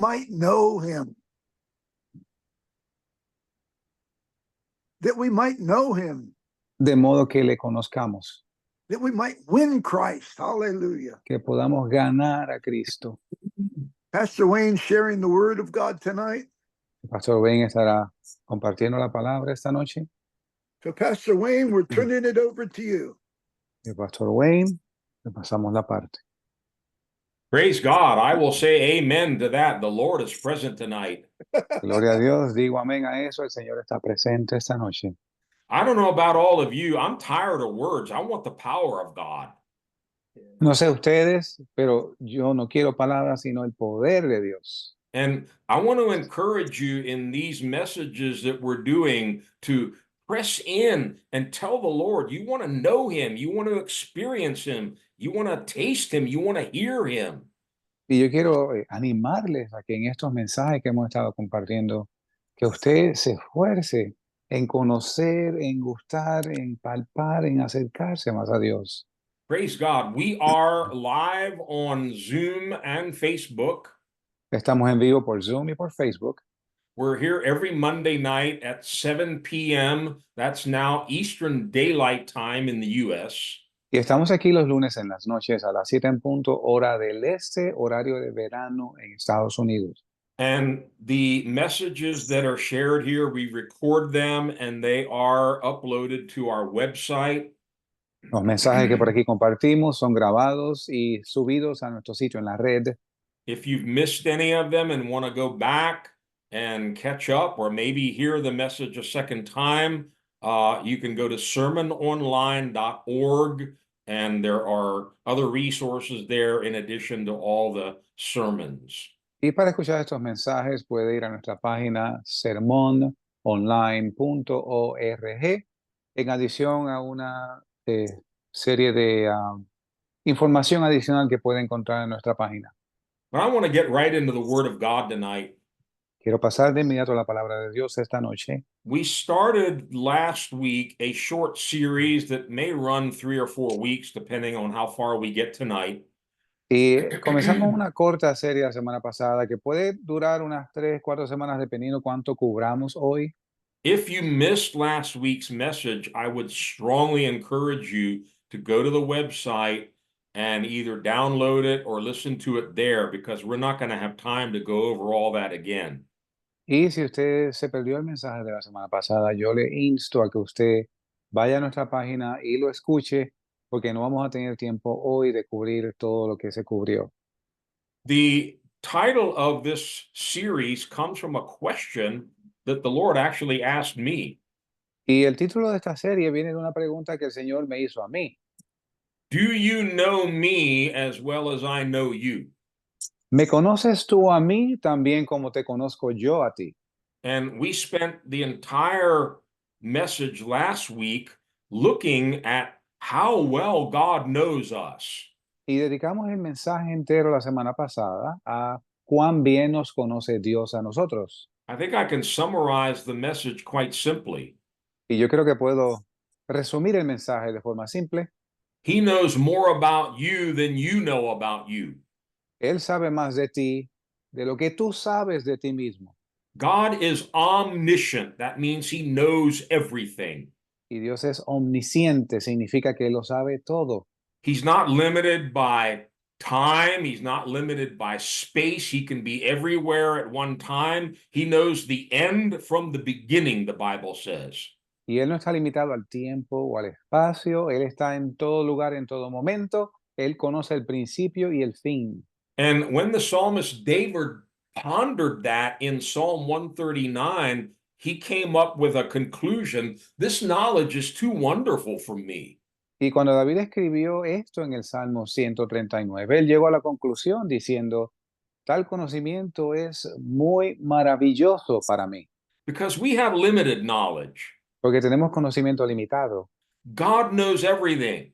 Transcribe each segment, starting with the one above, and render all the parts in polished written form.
might know him. That we might know him. De modo que le conozcamos, That we might win Christ. Hallelujah. que podamos ganar a Cristo. Pastor Wayne sharing the word of God tonight. El Pastor Wayne estará compartiendo la palabra esta noche. So Pastor Wayne, we're turning it over to you. El Pastor Wayne, le pasamos la parte. Praise God. I will say amen to that. The Lord is present tonight. Gloria a Dios, digo amén a eso, el Señor está presente esta noche. I don't know about all of you. I'm tired of words. I want the power of God. No sé ustedes, pero yo no quiero palabras, sino el poder de Dios. And I want to encourage you in these messages that we're doing to press in and tell the Lord you want to know him, you want to experience him, you want to taste him, you want to hear him. Y yo quiero animarles a que en estos mensajes que hemos estado compartiendo, que usted se esfuerce en conocer, en gustar, en palpar, en acercarse más a Dios. Praise God. We are live on Zoom and Facebook. Estamos en vivo por Zoom y por Facebook. We're here every Monday night at 7 p.m. That's now Eastern Daylight Time in the U.S. Y estamos aquí los lunes en las noches a las 7 en punto, hora del este, horario de verano en Estados Unidos. And the messages that are shared here, we record them and they are uploaded to our website. Los mensajes que por aquí compartimos son grabados y subidos a nuestro sitio en la red. If you've missed any of them and want to go back and catch up or maybe hear the message a second time, you can go to sermononline.org and there are other resources there in addition to all the sermons. Y para escuchar estos mensajes puede ir a nuestra página sermononline.org en adición a una serie de información adicional que puede encontrar en nuestra página. But I want to get right into the Word of God tonight. Quiero pasar de inmediato a la palabra de Dios esta noche. We started last week a short series that may run 3 or 4 weeks, depending on how far we get tonight. Y comenzamos una corta serie la semana pasada que puede durar unas 3, 4 semanas dependiendo cuánto cubramos hoy. If you missed last week's message, I would strongly encourage you to go to the website and either download it or listen to it there because we're not going to have time to go over all that again. Y si usted se perdió el mensaje de la semana pasada, yo le insto a que usted vaya a nuestra página y lo escuche porque no vamos a tener tiempo hoy de cubrir todo lo que se cubrió. The title of this series comes from a question that the Lord actually asked me. Y el título de esta serie viene de una pregunta que el Señor me hizo a mí. Do you know me as well as I know you? ¿Me conoces tú a mí también como te conozco yo a ti? And we spent the entire message last week looking at how well God knows us. Y dedicamos el mensaje entero la semana pasada a cuán bien nos conoce Dios a nosotros. I think I can summarize the message quite simply. Y yo creo que puedo resumir el mensaje de forma simple. He knows more about you than you know about you. Él sabe más de ti de lo que tú sabes de ti mismo. God is omniscient. That means he knows everything. Y Dios es omnisciente, significa que lo sabe todo. He's not limited by time. He's not limited by space. He can be everywhere at one time. He knows the end from the beginning, the Bible says. Y Él no está limitado al tiempo o al espacio. Él está en todo lugar, en todo momento. Él conoce el principio y el fin. And when the psalmist David pondered that in Psalm 139, he came up with a conclusion. This knowledge is too wonderful for me. Y cuando David escribió esto en el Salmo 139, él llegó a la conclusión diciendo, tal conocimiento es muy maravilloso para mí, Because we have limited knowledge. porque tenemos conocimiento limitado. God knows everything.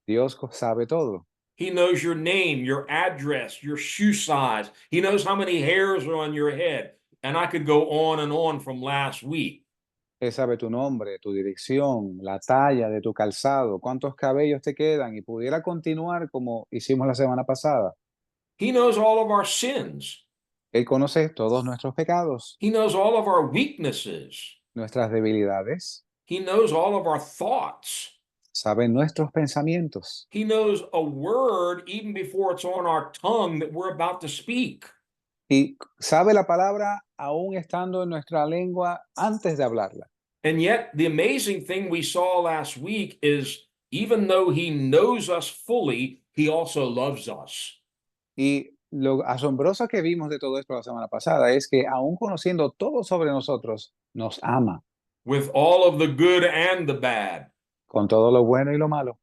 Dios sabe todo. He knows your name, your address, your shoe size. He knows how many hairs are on your head. And I could go on and on from last week. Él sabe tu nombre, tu dirección, la talla de tu calzado, cuántos cabellos te quedan, y pudiera continuar como hicimos la semana pasada. He knows all of our sins. Él conoce todos nuestros pecados, He knows all of our weaknesses. nuestras debilidades, He knows all of our thoughts. sabe nuestros pensamientos He knows a word even before it's on our tongue that we're about to speak. y sabe la palabra aún estando en nuestra lengua antes de hablarla. And yet, the amazing thing we saw last week is even though he knows us fully, he also loves us. Y lo asombroso que vimos de todo esto la semana pasada es que aún conociendo todo sobre nosotros, nos ama With all of the good and the bad. con todo lo bueno y lo malo.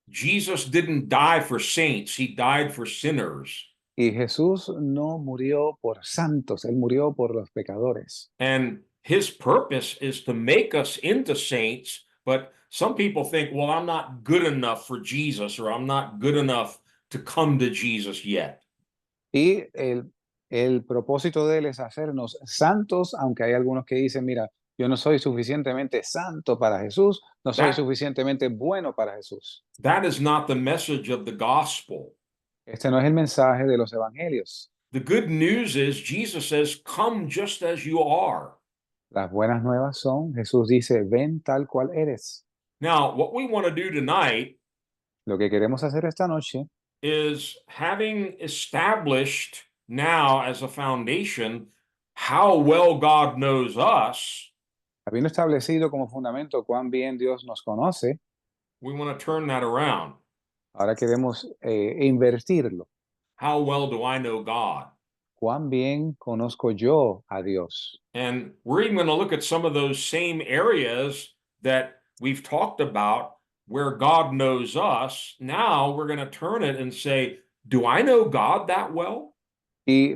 Jesus didn't die for saints, he died for sinners. Y Jesús no murió por santos, él murió por los pecadores. And his purpose is to make us into saints. But some people think, well, I'm not good enough for Jesus, or I'm not good enough to come to Jesus yet. Y el propósito de él es hacernos santos, aunque hay algunos que dicen, mira, yo no soy suficientemente santo para Jesús, no soy That- suficientemente bueno para Jesús. That is not the message of the gospel. Este no es el mensaje de los evangelios. The good news is Jesus says, come just as you are. Las buenas nuevas son, Jesús dice, ven tal cual eres. Now, what we want to do tonight Lo que queremos hacer esta noche is having established now as a foundation how well God knows us, habiendo establecido como fundamento cuán bien Dios nos conoce, we want to turn that around. ahora queremos invertirlo. How well do I know God? Cuán bien conozco yo a Dios. And we're even going to look at some of those same areas that we've talked about where God knows us. Now we're going to turn it and say, do I know God that well? Y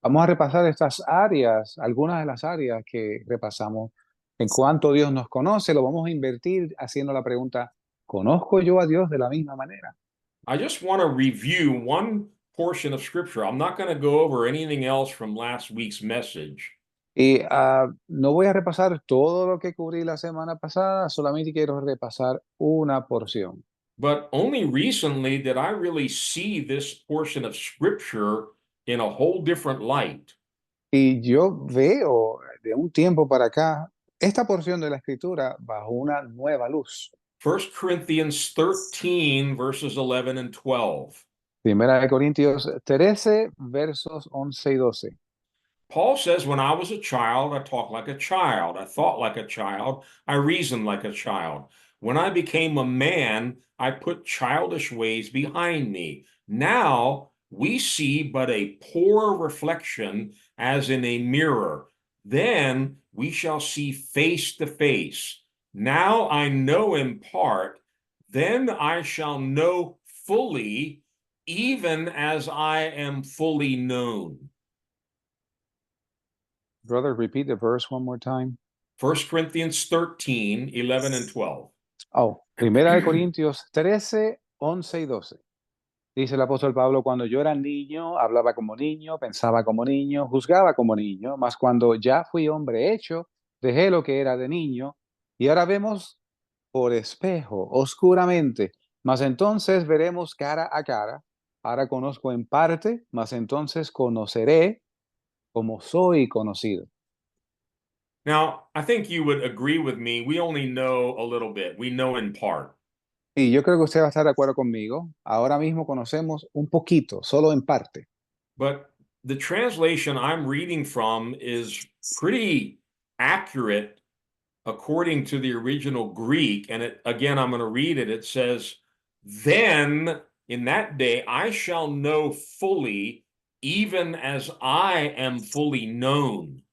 vamos a repasar estas áreas, algunas de las áreas que repasamos. En cuanto Dios nos conoce, lo vamos a invertir haciendo la pregunta, ¿conozco yo a Dios de la misma manera? I just want to review one portion of scripture. I'm not going to go over anything else from last week's message. Y no voy a repasar todo lo que cubrí la semana pasada, solamente quiero repasar una porción. But only recently did I really see this portion of scripture in a whole different light. Y yo veo de un tiempo para acá esta porción de la escritura bajo una nueva luz. 1 Corinthians 13, verses 11 and 12. Primera de Corintios 13, versos 11 y 12. Paul says, when I was a child, I talked like a child. I thought like a child. I reasoned like a child. When I became a man, I put childish ways behind me. Now we see but a poor reflection as in a mirror. Then we shall see face to face. Now I know in part, then I shall know fully, even as I am fully known. Brother, repeat the verse one more time. 1 Corinthians 13, 11 and 12. Oh, Primera de Corintios 13, 11 y 12. Dice el apóstol Pablo, cuando yo era niño, hablaba como niño, pensaba como niño, juzgaba como niño, mas cuando ya fui hombre hecho, dejé lo que era de niño, y ahora vemos por espejo, oscuramente, mas entonces veremos cara a cara. Ahora conozco en parte, mas entonces conoceré como soy conocido. Now, I think you would agree with me. We only know a little bit. We know in part. Y yo creo que usted va a estar de acuerdo conmigo. Ahora mismo conocemos un poquito, solo en parte. But the translation I'm reading from is pretty accurate according to the original Greek. And it, again, I'm going to read it. It says, then in that day I shall know fully, even as I am fully known.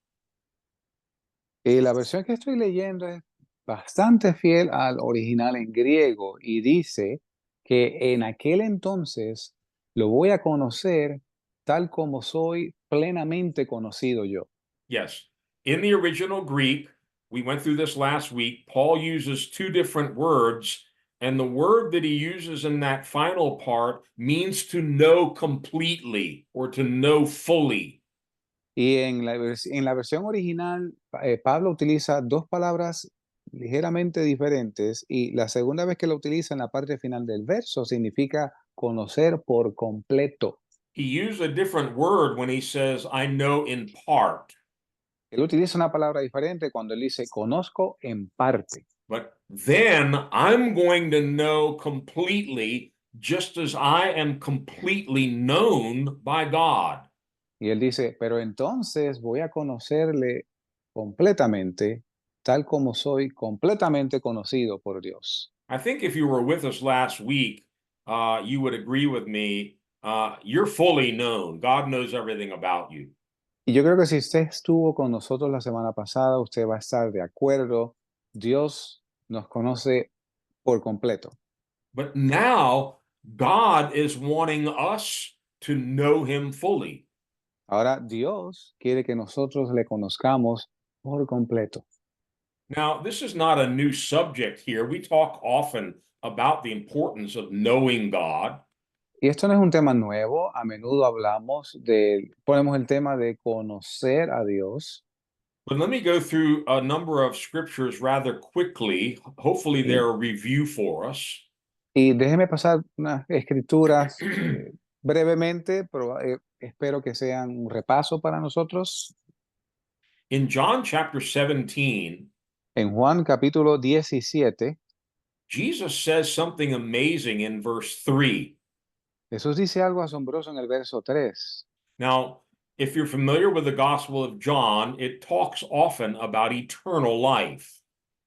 Y la versión que estoy leyendo es bastante fiel al original en griego y dice que en aquel entonces lo voy a conocer tal como soy plenamente conocido yo. Yes. In the original Greek, we went through this last week, Paul uses two different words, and the word that he uses in that final part means to know completely or to know fully. Y en la versión original, Pablo utiliza dos palabras ligeramente diferentes y la segunda vez que lo utiliza en la parte final del verso significa conocer por completo. He used a different word when he says, I know in part. Él utiliza una palabra diferente cuando él dice, conozco en parte. But then I'm going to know completely, just as I am completely known by God. Y él dice, pero entonces voy a conocerle completamente, tal como soy completamente conocido por Dios. I think if you were with us last week, you would agree with me. You're fully known. God knows everything about you. Y yo creo que si usted estuvo con nosotros la semana pasada, usted va a estar de acuerdo. Dios nos conoce por completo. But now God is wanting us to know him fully. Ahora Dios quiere que nosotros le conozcamos por completo. Now, this is not a new subject here. We talk often about the importance of knowing God. Y esto no es un tema nuevo. A menudo ponemos el tema de conocer a Dios. But let me go through a number of scriptures rather quickly. Hopefully, Y, they're a review for us. y déjeme pasar unas escrituras brevemente, pero espero que sean un repaso para nosotros. In John chapter 17, En Juan capítulo 17, Jesus says something amazing in verse 3. Jesús dice algo asombroso en el verso 3. Now, if you're familiar with the Gospel of John, it talks often about eternal life.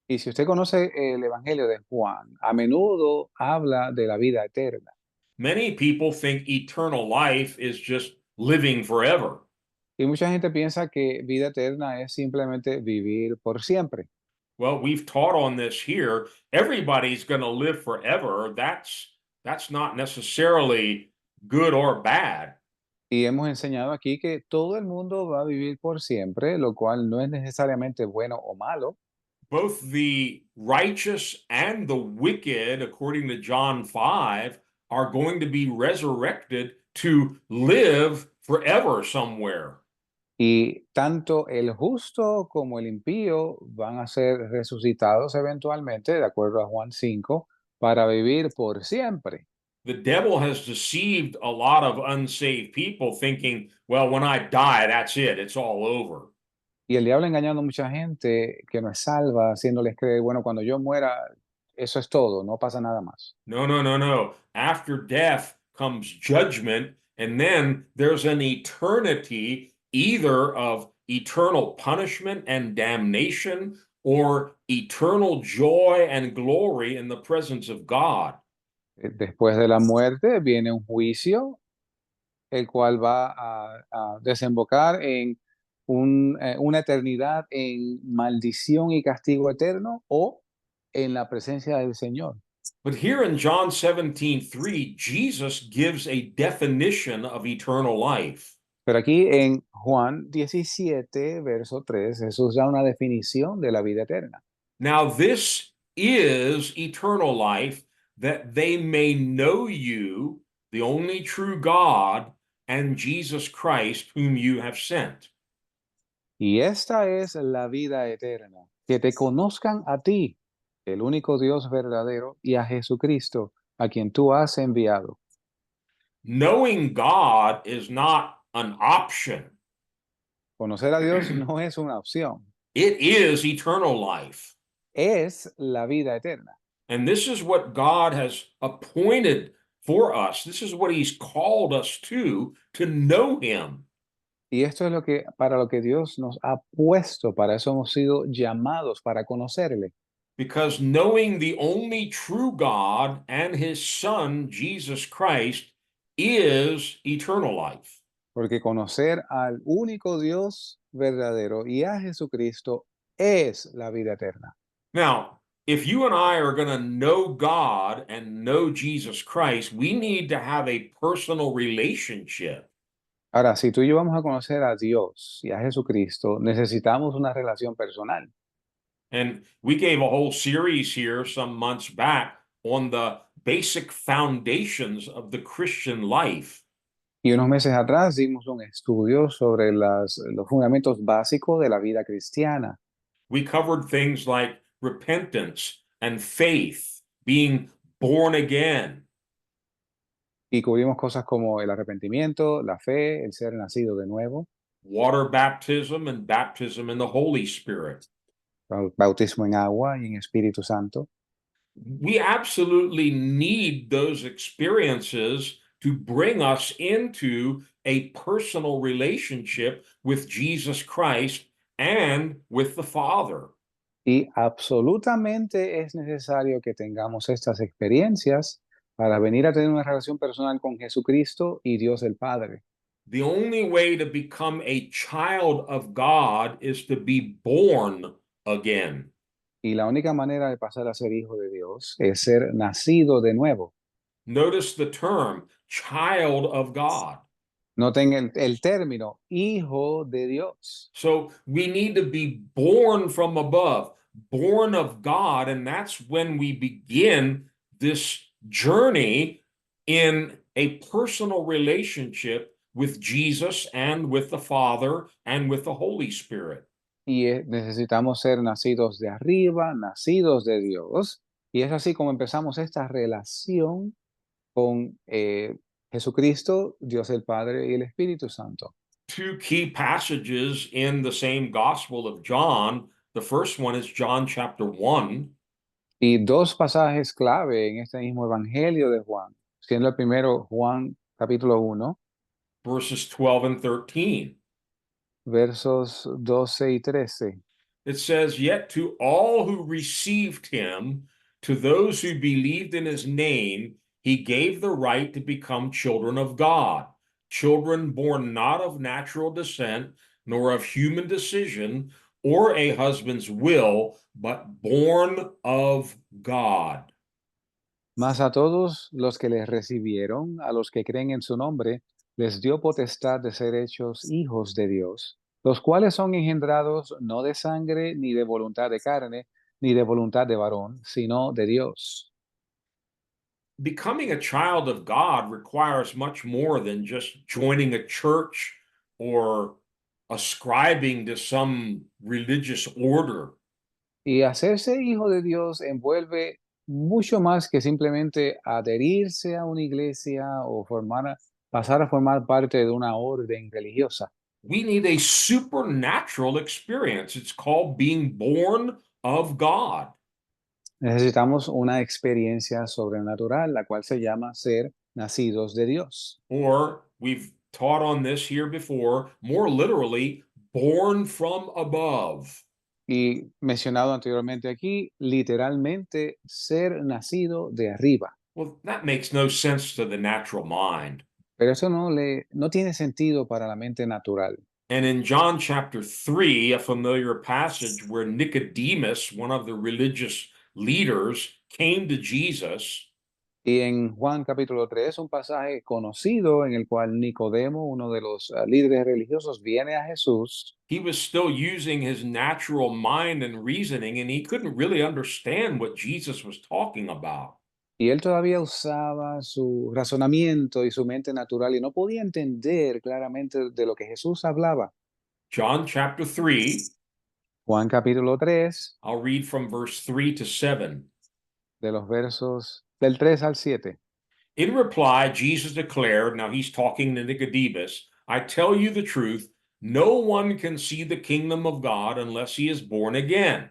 Y si usted conoce el Evangelio de Juan, a menudo habla de la vida eterna. Many people think eternal life is just living forever. Y mucha gente piensa que vida eterna es simplemente vivir por siempre. Well, we've taught on this here. Everybody's going to live forever. That's not necessarily good or bad. Y hemos enseñado aquí que todo el mundo va a vivir por siempre, lo cual no es necesariamente bueno o malo. Both the righteous and the wicked, according to John 5, are going to be resurrected to live forever somewhere. Y tanto el justo como el impío van a ser resucitados eventualmente, de acuerdo a Juan 5, para vivir por siempre. The devil has deceived a lot of unsaved people thinking, well, when I die, that's it, it's all over. Y el diablo engañando a mucha gente que no es salva, haciéndoles creer, bueno, cuando yo muera, eso es todo, no pasa nada más. No, no, no, no. After death comes judgment, and then there's an eternity either of eternal punishment and damnation or eternal joy and glory in the presence of God. Después de la muerte viene un juicio, el cual va a desembocar en una eternidad en maldición y castigo eterno o en la presencia del Señor. But here in John 17:3, Jesus gives a definition of eternal life. Pero aquí en Juan 17, verso 3, Jesús da una definición de la vida eterna. Now, this is eternal life, that they may know you, the only true God, and Jesus Christ, whom you have sent. Y esta es la vida eterna, que te conozcan a ti, el único Dios verdadero, y a Jesucristo, a quien tú has enviado. Knowing God is not an option, Conocer a Dios no es una opción, it is eternal life. es la vida eterna. And this is what God has appointed for us. This is what He's called us to know Him. Y esto es para lo que Dios nos ha puesto, para eso hemos sido llamados, para conocerle. Because knowing the only true God and His Son, Jesus Christ, is eternal life. Porque conocer al único Dios verdadero y a Jesucristo es la vida eterna. Now, if you and I are going to know God and know Jesus Christ, we need to have a personal relationship. Ahora, si tú y yo vamos a conocer a Dios y a Jesucristo, necesitamos una relación personal. And we gave a whole series here some months back on the basic foundations of the Christian life. Y unos meses atrás dimos un estudio sobre los fundamentos básicos de la vida cristiana. We covered things like repentance and faith, being born again. Y cubrimos cosas como el arrepentimiento, la fe, el ser nacido de nuevo, water baptism, and baptism in the Holy Spirit. bautismo en agua y en Espíritu Santo. We absolutely need those experiences to bring us into a personal relationship with Jesus Christ and with the Father. Y absolutamente es necesario que tengamos estas experiencias para venir a tener una relación personal con Jesucristo y Dios el Padre. The only way to become a child of God is to be born again. Y la única manera de pasar a ser hijo de Dios es ser nacido de nuevo. Notice the term, child of God. Noten el término, hijo de Dios. So we need to be born from above, born of God, and that's when we begin this journey in a personal relationship with Jesus and with the Father and with the Holy Spirit. Y necesitamos ser nacidos de arriba, nacidos de Dios. Y es así como empezamos esta relación con Jesucristo, Dios el Padre y el Espíritu Santo. Two key passages in the same Gospel of John. The first one is John chapter 1. Y dos pasajes clave en este mismo Evangelio de Juan, siendo el primero Juan capítulo 1, Verses 12 and 13. versos 12 y 13. It says, "Yet to all who received him, to those who believed in his name, he gave the right to become children of God, children born not of natural descent, nor of human decision, or a husband's will, but born of God." Mas a todos los que les recibieron, a los que creen en su nombre, les dio potestad de ser hechos hijos de Dios, los cuales son engendrados no de sangre, ni de voluntad de carne, ni de voluntad de varón, sino de Dios. Becoming a child of God requires much more than just joining a church or ascribing to some religious order. Y hacerse hijo de Dios envuelve mucho más que simplemente adherirse a una iglesia o pasar a formar parte de una orden religiosa. We need a supernatural experience. It's called being born of God. Necesitamos una experiencia sobrenatural, la cual se llama ser nacidos de Dios. Or we've taught on this here before, more literally, born from above. Y mencionado anteriormente aquí, literalmente ser nacido de arriba. Well, that makes no sense to the natural mind. Pero eso no tiene sentido para la mente natural. And in John chapter 3, a familiar passage where Nicodemus, one of the religious leaders, came to Jesus, Y en Juan capítulo 3, un pasaje conocido en el cual Nicodemo, uno de los líderes religiosos, viene a Jesús. he was still using his natural mind and reasoning, and he couldn't really understand what Jesus was talking about. Y él todavía usaba su razonamiento y su mente natural y no podía entender claramente de lo que Jesús hablaba. John chapter 3, Juan capítulo 3, I'll read from verse 3 to 7. de los versos del 3 al 7. In reply, Jesus declared, now he's talking to Nicodemus, "I tell you the truth, no one can see the kingdom of God unless he is born again."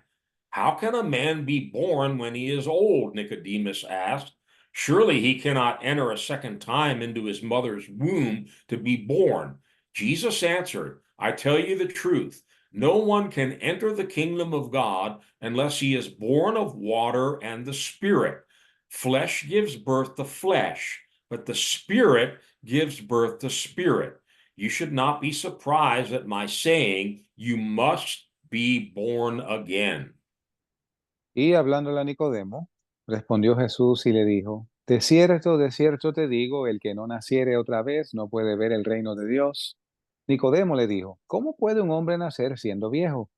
"How can a man be born when he is old?" Nicodemus asked. "Surely he cannot enter a second time into his mother's womb to be born." Jesus answered, "I tell you the truth, no one can enter the kingdom of God unless he is born of water and the Spirit. Flesh gives birth to flesh, but the Spirit gives birth to spirit. You should not be surprised at my saying, you must be born again." Y hablándole a Nicodemo, respondió Jesús y le dijo, de cierto te digo, el que no naciere otra vez no puede ver el reino de Dios. Nicodemo le dijo, ¿cómo puede un hombre nacer siendo viejo?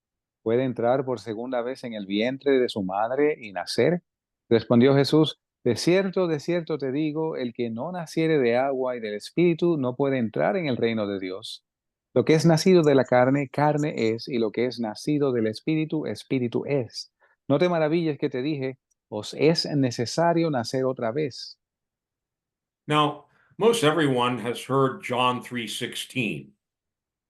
¿Puede entrar por segunda vez en el vientre de su madre y nacer? Respondió Jesús, de cierto te digo, el que no naciere de agua y del Espíritu no puede entrar en el reino de Dios. Lo que es nacido de la carne, carne es, y lo que es nacido del Espíritu, Espíritu es. No te maravilles que te dije, os es necesario nacer otra vez. Now, Most everyone has heard John 3:16.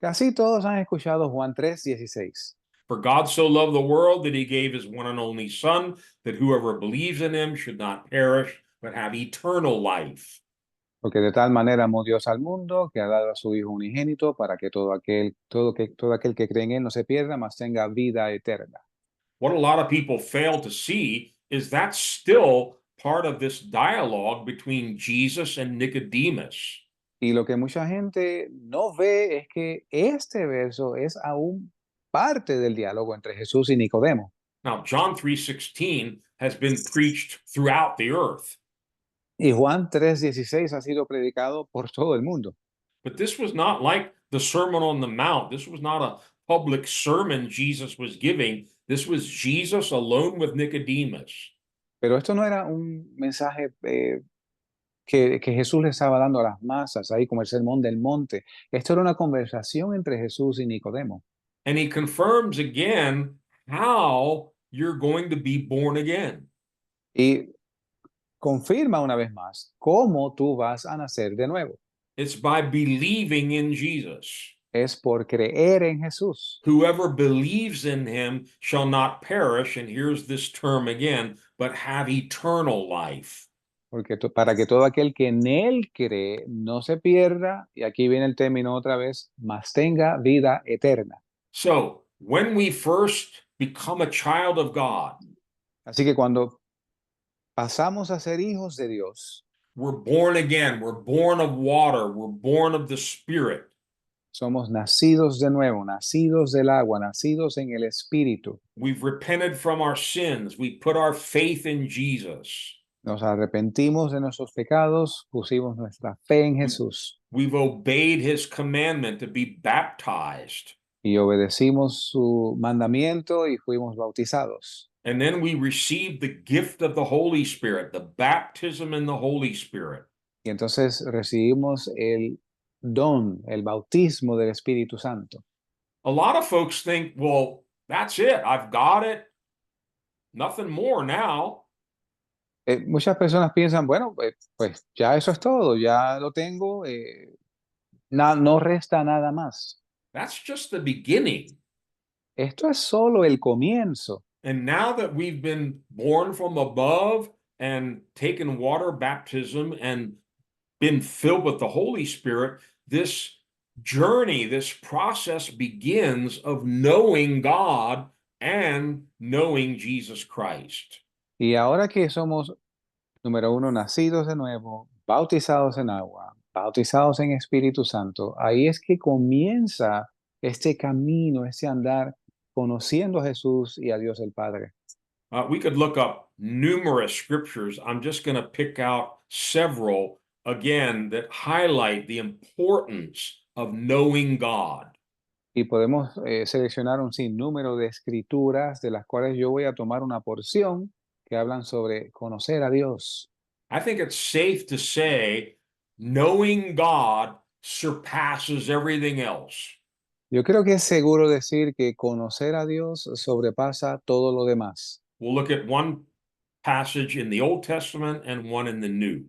Casi todos han escuchado Juan 3:16. For God so loved the world that he gave his one and only Son, that whoever believes in him should not perish, but have eternal life. Porque de tal manera amó Dios al mundo que ha dado a su Hijo unigénito para que todo aquel que cree en él no se pierda, mas tenga vida eterna. What a lot of people fail to see is that's still part of this dialogue between Jesus and Nicodemus. Y lo que mucha gente no ve es que este verso es aún parte del diálogo entre Jesús y Nicodemo. Now, John 3:16 has been preached throughout the earth, Y Juan 3:16 ha sido predicado por todo el mundo. but this was not like the Sermon on the Mount. This was not a public sermon Jesus was giving. This was Jesus alone with Nicodemus. Pero esto no era un mensaje que Jesús le estaba dando a las masas, ahí como el sermón del monte. Esto era una conversación entre Jesús y Nicodemo. And he confirms again how you're going to be born again. Y confirma una vez más cómo tú vas a nacer de nuevo. It's by believing in Jesus. Es por creer en Jesús. Whoever believes in him shall not perish, and here's this term again, but have eternal life. Porque para que todo aquel que en él cree no se pierda, y aquí viene el término otra vez, mas tenga vida eterna. So, when we first become a child of God, Así que cuando pasamos a ser hijos de Dios, we're born again, we're born of water, we're born of the Spirit. somos nacidos de nuevo, nacidos del agua, nacidos en el Espíritu. We've repented from our sins, we put our faith in Jesus. Nos arrepentimos de nuestros pecados, pusimos nuestra fe en Jesús We've obeyed his commandment to be baptized. y obedecimos su mandamiento y fuimos bautizados. And then we receive the gift of the Holy Spirit, the baptism in the Holy Spirit. Y entonces recibimos el don, el bautismo del Espíritu Santo. A lot of folks think, well, that's it. I've got it. Nothing more now. Muchas personas piensan, bueno, pues ya eso es todo, ya lo tengo, no resta nada más. That's just the beginning. Esto es solo el comienzo. And now that we've been born from above and taken water baptism and been filled with the Holy Spirit, this journey, this process begins of knowing God and knowing Jesus Christ. Y ahora que somos, número uno, nacidos de nuevo, bautizados en agua, bautizados en Espíritu Santo, ahí es que comienza este camino, este andar conociendo a Jesús y a Dios el Padre. We could look up numerous scriptures. I'm just going to pick out several again that highlight the importance of knowing God. Y podemos seleccionar un sinnúmero de escrituras de las cuales yo voy a tomar una porción que hablan sobre conocer a Dios. I think it's safe to say knowing God surpasses everything else. Yo creo que es seguro decir que conocer a Dios sobrepasa todo lo demás. We'll look at one passage in the Old Testament and one in the New.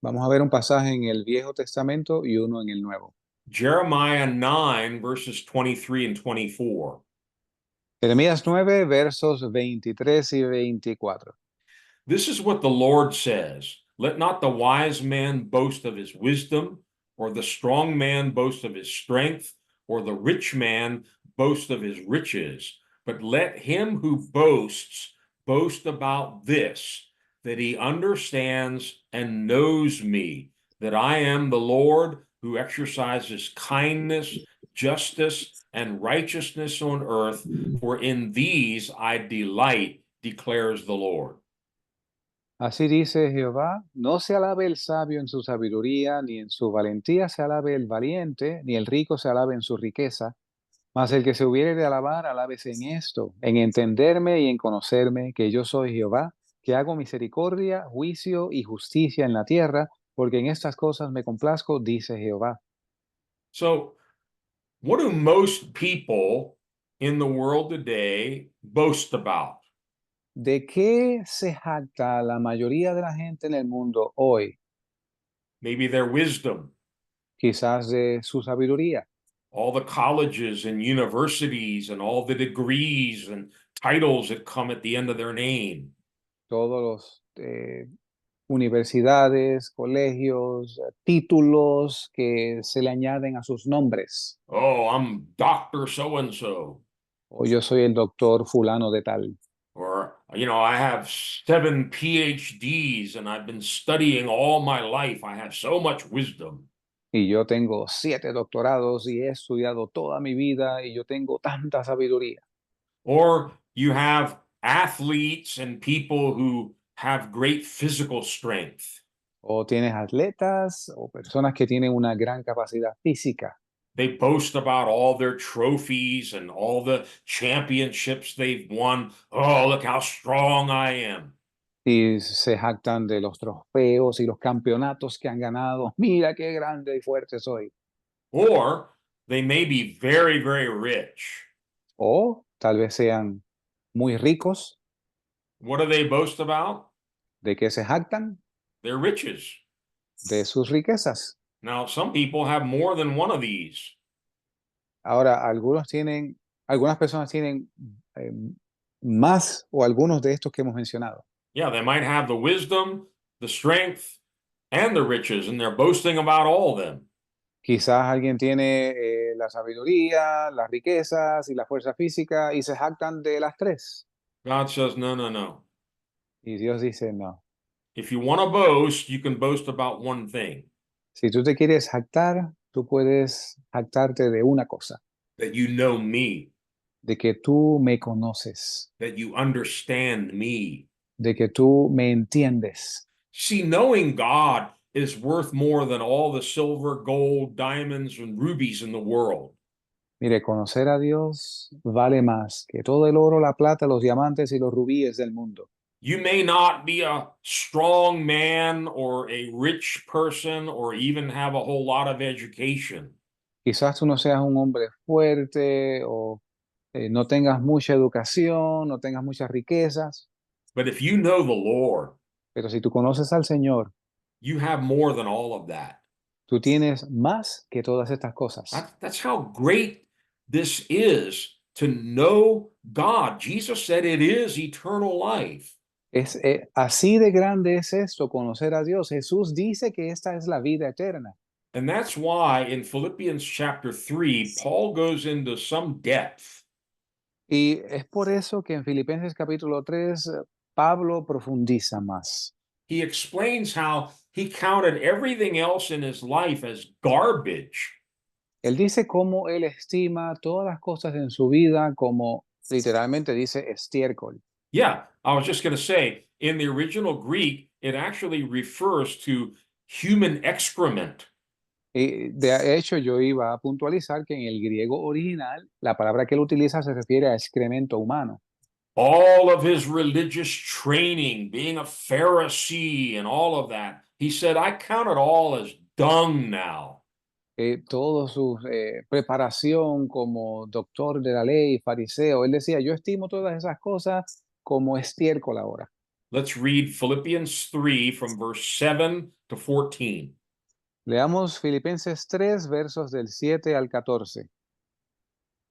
Vamos a ver un pasaje en el Viejo Testamento y uno en el Nuevo. Jeremiah 9, verses 23 and 24. Jeremías 9, versos 23 y 24. This is what the Lord says. Let not the wise man boast of his wisdom, or the strong man boast of his strength, or the rich man boast of his riches. But let him who boasts boast about this, that he understands and knows me, that I am the Lord who exercises kindness, justice, and righteousness on earth, for in these I delight, declares the Lord. Así dice Jehová, no se alabe el sabio en su sabiduría, ni en su valentía se alabe el valiente, ni el rico se alabe en su riqueza, mas el que se hubiere de alabar, alábese en esto, en entenderme y en conocerme, que yo soy Jehová, que hago misericordia, juicio y justicia en la tierra, porque en estas cosas me complazco, dice Jehová. So, what do most people in the world today boast about? ¿De qué se jacta la mayoría de la gente en el mundo hoy? maybe their wisdom, quizás de su sabiduría, all the colleges and universities and all the degrees and titles that come at the end of their name. todos los universidades, colegios, títulos que se le añaden a sus nombres. Oh, I'm Dr. So-and-so. O yo soy el doctor fulano de tal. Or, I have 7 PhDs and I've been studying all my life. I have so much wisdom. Y yo tengo 7 doctorados y he estudiado toda mi vida y yo tengo tanta sabiduría. Or you have athletes and people who have great physical strength. O tienes atletas o personas que tienen una gran capacidad física. They boast about all their trophies and all the championships they've won. Oh, look how strong I am. Y se jactan de los trofeos y los campeonatos que han ganado. Mira qué grande y fuerte soy. Or they may be very, very rich. O tal vez sean muy ricos. What do they boast about? ¿De qué se jactan? Their riches. De sus riquezas. Now, some people have more than one of these. Ahora, algunas personas tienen más o algunos de estos que hemos mencionado. Yeah, they might have the wisdom, the strength, and the riches, and they're boasting about all of them. Quizás alguien tiene la sabiduría, las riquezas y la fuerza física y se jactan de las 3. God says, no, no, no. Y Dios dice, no. If you want to boast, you can boast about one thing. Si tú te quieres jactar, tú puedes jactarte de una cosa, That you know me, de que tú me conoces, that you understand me. de que tú me entiendes. See, knowing God is worth more than all the silver, gold, diamonds, and rubies in the world. Mire, conocer a Dios vale más que todo el oro, la plata, los diamantes y los rubíes del mundo. You may not be a strong man or a rich person or even have a whole lot of education. Quizás tú no seas un hombre fuerte o no tengas mucha educación, no tengas muchas riquezas, But if you know the Lord, pero si tú conoces al Señor, you have more than all of that. tú tienes más que todas estas cosas. That's how great this is to know God. Jesus said it is eternal life. Así de grande es esto, conocer a Dios. Jesús dice que esta es la vida eterna. And that's why in Philippians chapter 3, Paul goes into some depth. Y es por eso que en Filipenses capítulo 3, Pablo profundiza más. He explains how he counted everything else in his life as garbage. Él dice cómo él estima todas las cosas en su vida como, literalmente dice, estiércol. Yeah, I was just going to say, in the original Greek, it actually refers to human excrement. Y de hecho, yo iba a puntualizar que en el griego original, la palabra que él utiliza se refiere a excremento humano. All of his religious training, being a Pharisee and all of that, he said, I count it all as dung now. Toda su preparación como doctor de la ley, fariseo, él decía, yo estimo todas esas cosas como estiércol ahora. Let's read Philippians 3 from verse 7 to 14. Leamos Filipenses 3, versos del 7 al 14.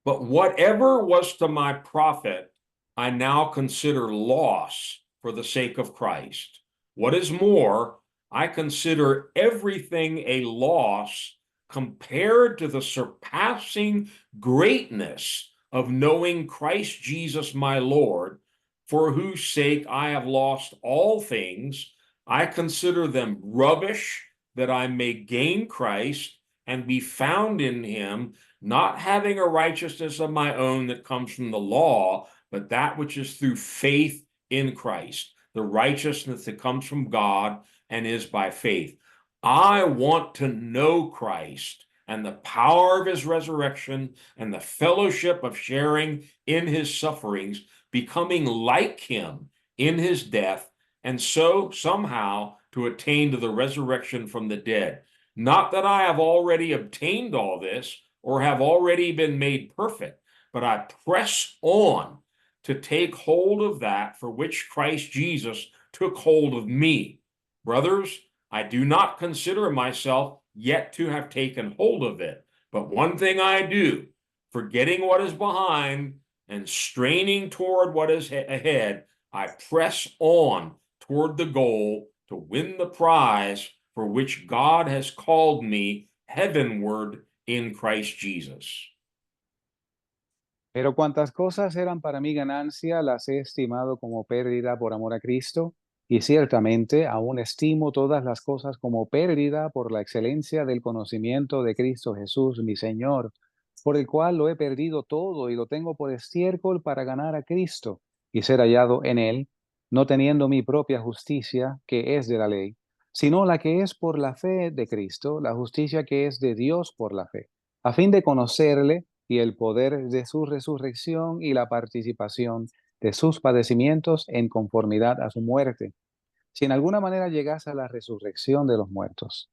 But whatever was to my profit, I now consider loss for the sake of Christ. What is more, I consider everything a loss compared to the surpassing greatness of knowing Christ Jesus my Lord, for whose sake I have lost all things. I consider them rubbish, that I may gain Christ and be found in him, not having a righteousness of my own that comes from the law, but that which is through faith in Christ, the righteousness that comes from God and is by faith. I want to know Christ and the power of his resurrection and the fellowship of sharing in his sufferings, becoming like him in his death, and so somehow to attain to the resurrection from the dead. Not that I have already obtained all this or have already been made perfect, but I press on to take hold of that for which Christ Jesus took hold of me. Brothers, I do not consider myself yet to have taken hold of it. But one thing I do, forgetting what is behind and straining toward what is ahead, I press on toward the goal to win the prize for which God has called me heavenward in Christ Jesus. Pero cuantas cosas eran para mí ganancia, las he estimado como pérdida por amor a Cristo, y ciertamente aún estimo todas las cosas como pérdida por la excelencia del conocimiento de Cristo Jesús, mi Señor, por el cual lo he perdido todo y lo tengo por estiércol para ganar a Cristo y ser hallado en él, no teniendo mi propia justicia, que es de la ley, sino la que es por la fe de Cristo, la justicia que es de Dios por la fe, a fin de conocerle y el poder de su resurrección y la participación de sus padecimientos en conformidad a su muerte, si en alguna manera llegase a la resurrección de los muertos.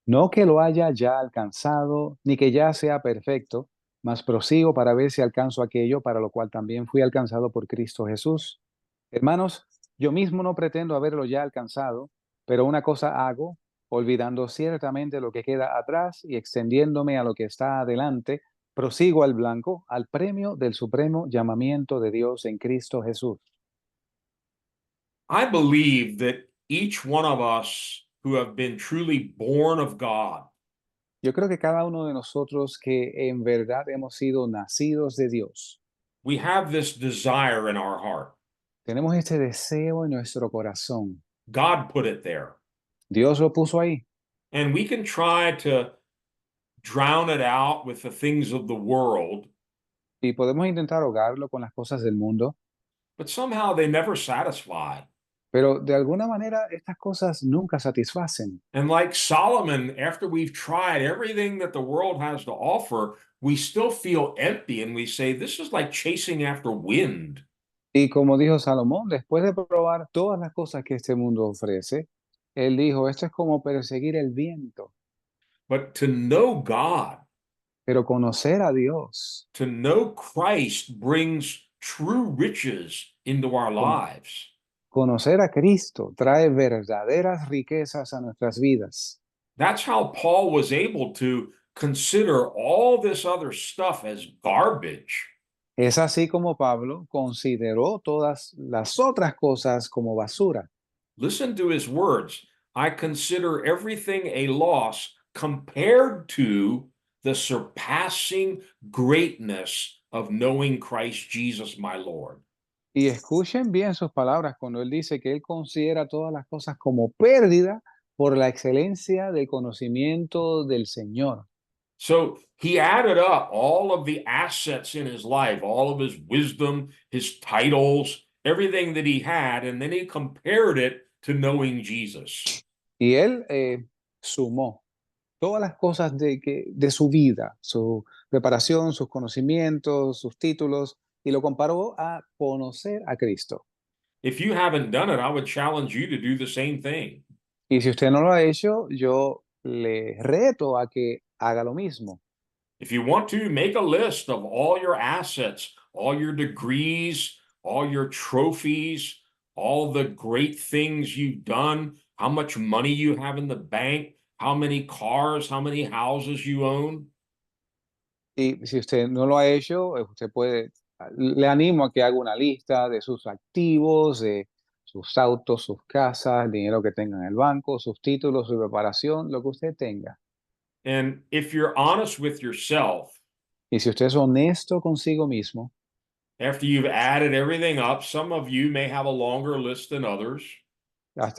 No que lo haya ya alcanzado, ni que ya sea perfecto, mas prosigo para ver si alcanzo aquello para lo cual también fui alcanzado por Cristo Jesús. Hermanos, yo mismo no pretendo haberlo ya alcanzado, pero una cosa hago, olvidando ciertamente lo que queda atrás y extendiéndome a lo que está adelante, prosigo al blanco, al premio del supremo llamamiento de Dios en Cristo Jesús. I believe that each one of us who have been truly born of God Yo creo que cada uno de nosotros que en verdad hemos sido nacidos de Dios, we have this desire in our heart. tenemos este deseo en nuestro corazón. God put it there. Dios lo puso ahí. And we can try to drown it out with the things of the world, Y podemos intentar ahogarlo con las cosas del mundo, but somehow they never satisfy. pero de alguna manera estas cosas nunca satisfacen. And like Solomon, after we've tried everything that the world has to offer, we still feel empty and we say, this is like chasing after wind. Y como dijo Salomón, después de probar todas las cosas que este mundo ofrece, él dijo, esto es como perseguir el viento, But to know God, pero conocer a Dios, to know Christ brings true riches into our lives. conocer a Cristo trae verdaderas riquezas a nuestras vidas. That's how Paul was able to consider all this other stuff as garbage. Es así como Pablo consideró todas las otras cosas como basura. Listen to his words. I consider everything a loss compared to the surpassing greatness of knowing Christ Jesus, my Lord. Y escuchen bien sus palabras cuando él dice que él considera todas las cosas como pérdida por la excelencia del conocimiento del Señor. So he added up all of the assets in his life, all of his wisdom, his titles, everything that he had, and then he compared it to knowing Jesus. Y él sumó todas las cosas de su vida, su preparación, sus conocimientos, sus títulos, y lo comparó a conocer a Cristo. If you haven't done it, I would challenge you to do the same thing. Y si usted no lo ha hecho, yo le reto a que haga lo mismo. If you want to, make a list of all your assets, all your degrees, all your trophies, all the great things you've done, how much money you have in the bank, how many cars, how many houses you own. Y si usted no lo ha hecho, usted puede, le animo a que haga una lista de sus activos, de sus autos, sus casas, el dinero que tenga en el banco, sus títulos, su preparación, lo que usted tenga. And if you're honest with yourself, Y si usted es honesto consigo mismo, after you've added everything up, some of you may have a longer list than others.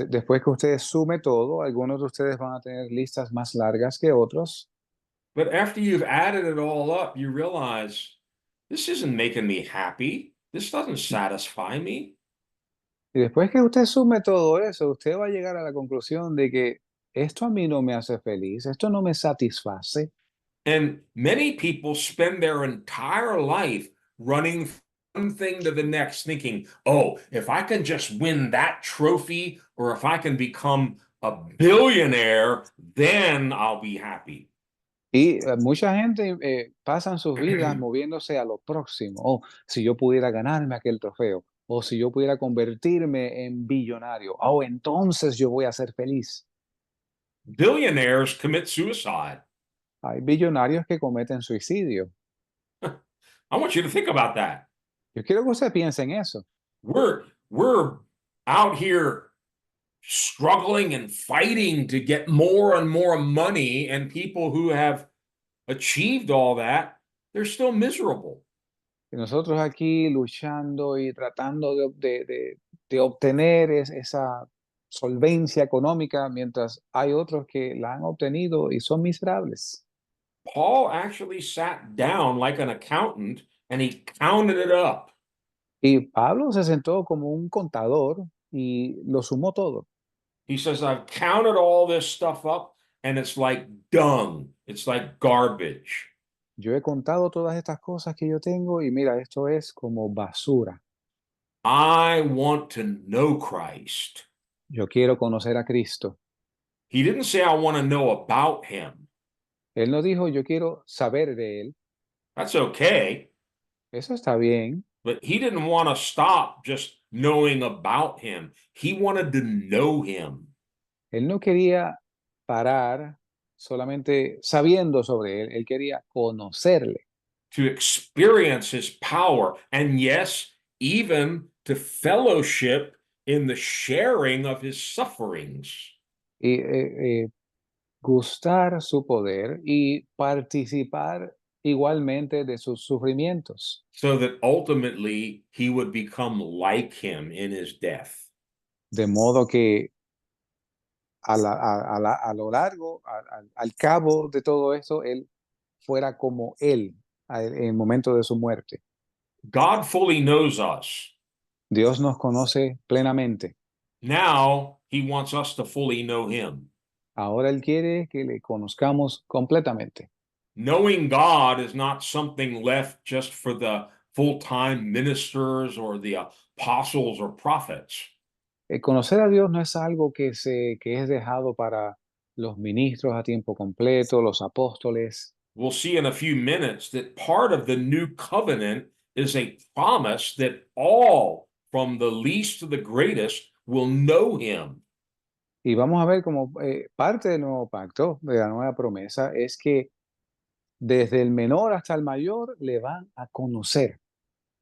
después que usted sume todo, algunos de ustedes van a tener listas más largas que otros. But after you've added it all up, you realize this isn't making me happy. This doesn't satisfy me. Y después que usted sume todo eso, usted va a llegar a la conclusión de que esto a mí no me hace feliz, esto no me satisface. And many people spend their entire life running from one thing to the next, thinking, oh, if I can just win that trophy, or if I can become a billionaire, then I'll be happy. Y mucha gente pasan sus vidas moviéndose a lo próximo. Oh, si yo pudiera ganarme aquel trofeo, o si yo pudiera convertirme en billonario, oh, entonces yo voy a ser feliz. Billionaires commit suicide. Hay billonarios que cometen suicidio. I want you to think about that. Yo quiero que usted piense en eso. We're out here struggling and fighting to get more and more money, and people who have achieved all that, they're still miserable. Y nosotros aquí luchando y tratando de obtener esa solvencia económica, mientras hay otros que la han obtenido y son miserables. Paul actually sat down like an accountant and he counted it up. Y Pablo se sentó como un contador y lo sumó todo. He says, I've counted all this stuff up and it's like dung, it's like garbage. Yo he contado todas estas cosas que yo tengo y mira, esto es como basura. I want to know Christ. Yo quiero conocer a Cristo. He didn't say, I want to know about him. Él no dijo, yo quiero saber de él. That's okay. Eso está bien. But he didn't want to stop just knowing about him. He wanted to know him. Él no quería parar solamente sabiendo sobre él. Él quería conocerle. To experience his power. And yes, even to fellowship in the sharing of his sufferings. Y gustar su poder y participar igualmente de sus sufrimientos, So that ultimately he would become like him in his death. de modo que a lo largo, al cabo de todo esto, él fuera como él en el momento de su muerte. God fully knows us. Dios nos conoce plenamente. Now he wants us to fully know him. Ahora él quiere que le conozcamos completamente. Knowing God is not something left just for the full-time ministers or the apostles or prophets. Conocer a Dios no es algo que es dejado para los ministros a tiempo completo, los apóstoles. We'll see in a few minutes that part of the new covenant is a promise that all, from the least to the greatest, will know him. Y vamos a ver como parte del nuevo pacto, de la nueva promesa, es que desde el menor hasta el mayor le van a conocer.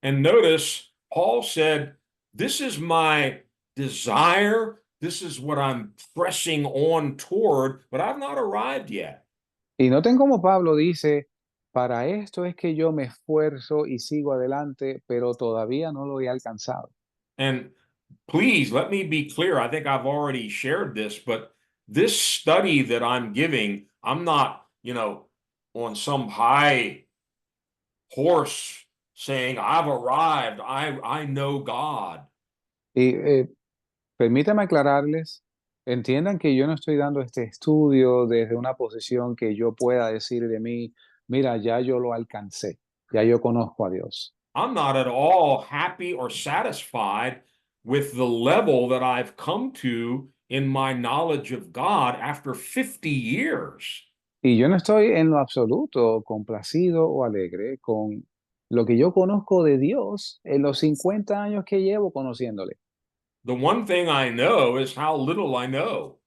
And notice, Paul said, this is my desire. This is what I'm pressing on toward, but I've not arrived yet. Y noten como Pablo dice, para esto es que yo me esfuerzo y sigo adelante, pero todavía no lo he alcanzado. And please let me be clear. I think I've already shared this, but this study that I'm giving, I'm not, on some high horse saying, I've arrived. I know God. Y permítame aclararles, entiendan que yo no estoy dando este estudio desde una posición que yo pueda decir de mí, mira, ya yo lo alcancé, ya yo conozco a Dios. I'm not at all happy or satisfied with the level that I've come to in my knowledge of God after 50 years. Y yo no estoy en lo absoluto complacido o alegre con lo que yo conozco de Dios en los 50 años que llevo conociéndole. The one thing I know is how little I know.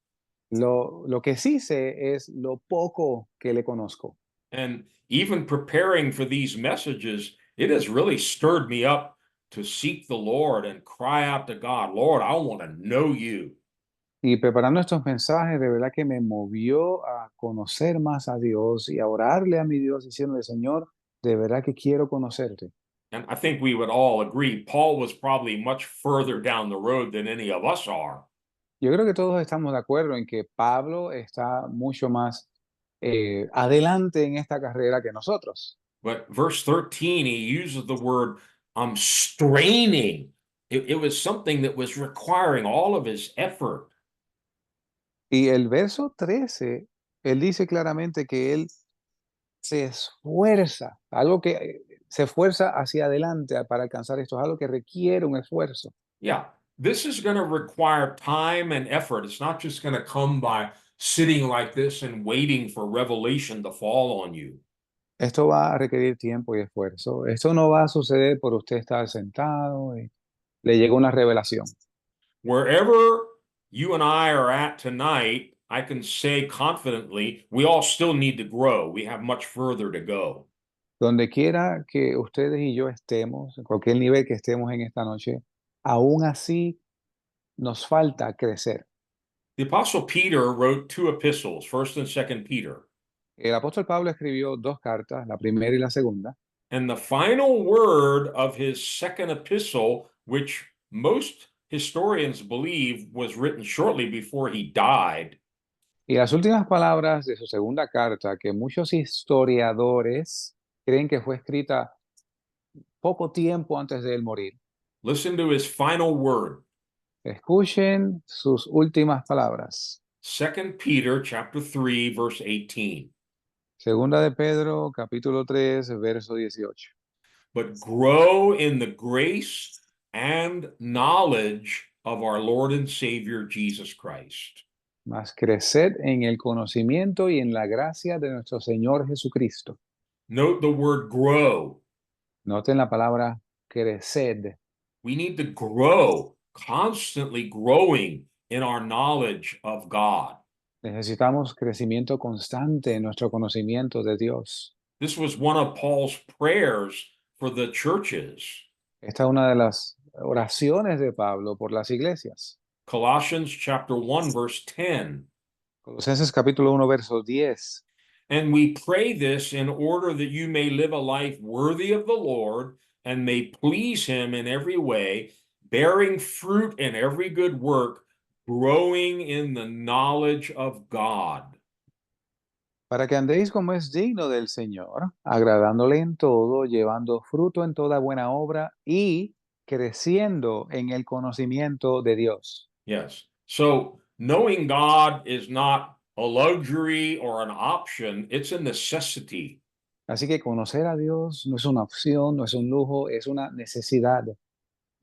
Lo que sí sé es lo poco que le conozco. And even preparing for these messages, it has really stirred me up to seek the Lord and cry out to God, Lord, I want to know you. Y preparando estos mensajes, de verdad que me movió a conocer más a Dios y a orarle a mi Dios diciéndole, Señor, de verdad que quiero conocerte. And I think we would all agree, Paul was probably much further down the road than any of us are. Yo creo que todos estamos de acuerdo en que Pablo está mucho más adelante en esta carrera que nosotros. But verse 13, he uses the word straining. It was something that was requiring all of his effort. Y el verso 13, él dice claramente que él se esfuerza, algo que se esfuerza hacia adelante para alcanzar esto, es algo que requiere un esfuerzo. Yeah, this is going to require time and effort. It's not just going to come by sitting like this and waiting for revelation to fall on you. Esto va a requerir tiempo y esfuerzo. Esto no va a suceder por usted estar sentado y le llega una revelación. Wherever you and I are at tonight, I can say confidently, we all still need to grow. We have much further to go. Donde quiera que ustedes y yo estemos, en cualquier nivel que estemos en esta noche, aún así nos falta crecer. The Apostle Peter wrote two epistles, 1st and 2nd Peter. El apóstol Pablo escribió dos cartas, la primera y la segunda, And the final word of his second epistle, which most historians believe was written shortly before he died, y las últimas palabras de su segunda carta, que muchos historiadores creen que fue escrita poco tiempo antes de él morir. listen to his final word. Escuchen sus últimas palabras. 2 Peter chapter 3, verse 18. Segunda de Pedro, capítulo 3, verso 18. But grow in the grace and knowledge of our Lord and Savior Jesus Christ. Mas creced en el conocimiento y en la gracia de nuestro Señor Jesucristo. Note the word grow. Noten la palabra creced. We need to grow, constantly growing in our knowledge of God. Necesitamos crecimiento constante en nuestro conocimiento de Dios. This was one of Paul's prayers for the churches. Esta es una de las oraciones de Pablo por las iglesias. Colossians chapter 1, verse 10. Colosenses capítulo 1, verso 10. And we pray this in order that you may live a life worthy of the Lord and may please him in every way, bearing fruit in every good work, growing in the knowledge of God. Para que andéis como es digno del Señor, agradándole en todo, llevando fruto en toda buena obra y creciendo en el conocimiento de Dios. Yes. So knowing God is not a luxury or an option, it's a necessity. Así que conocer a Dios no es una opción, no es un lujo, es una necesidad.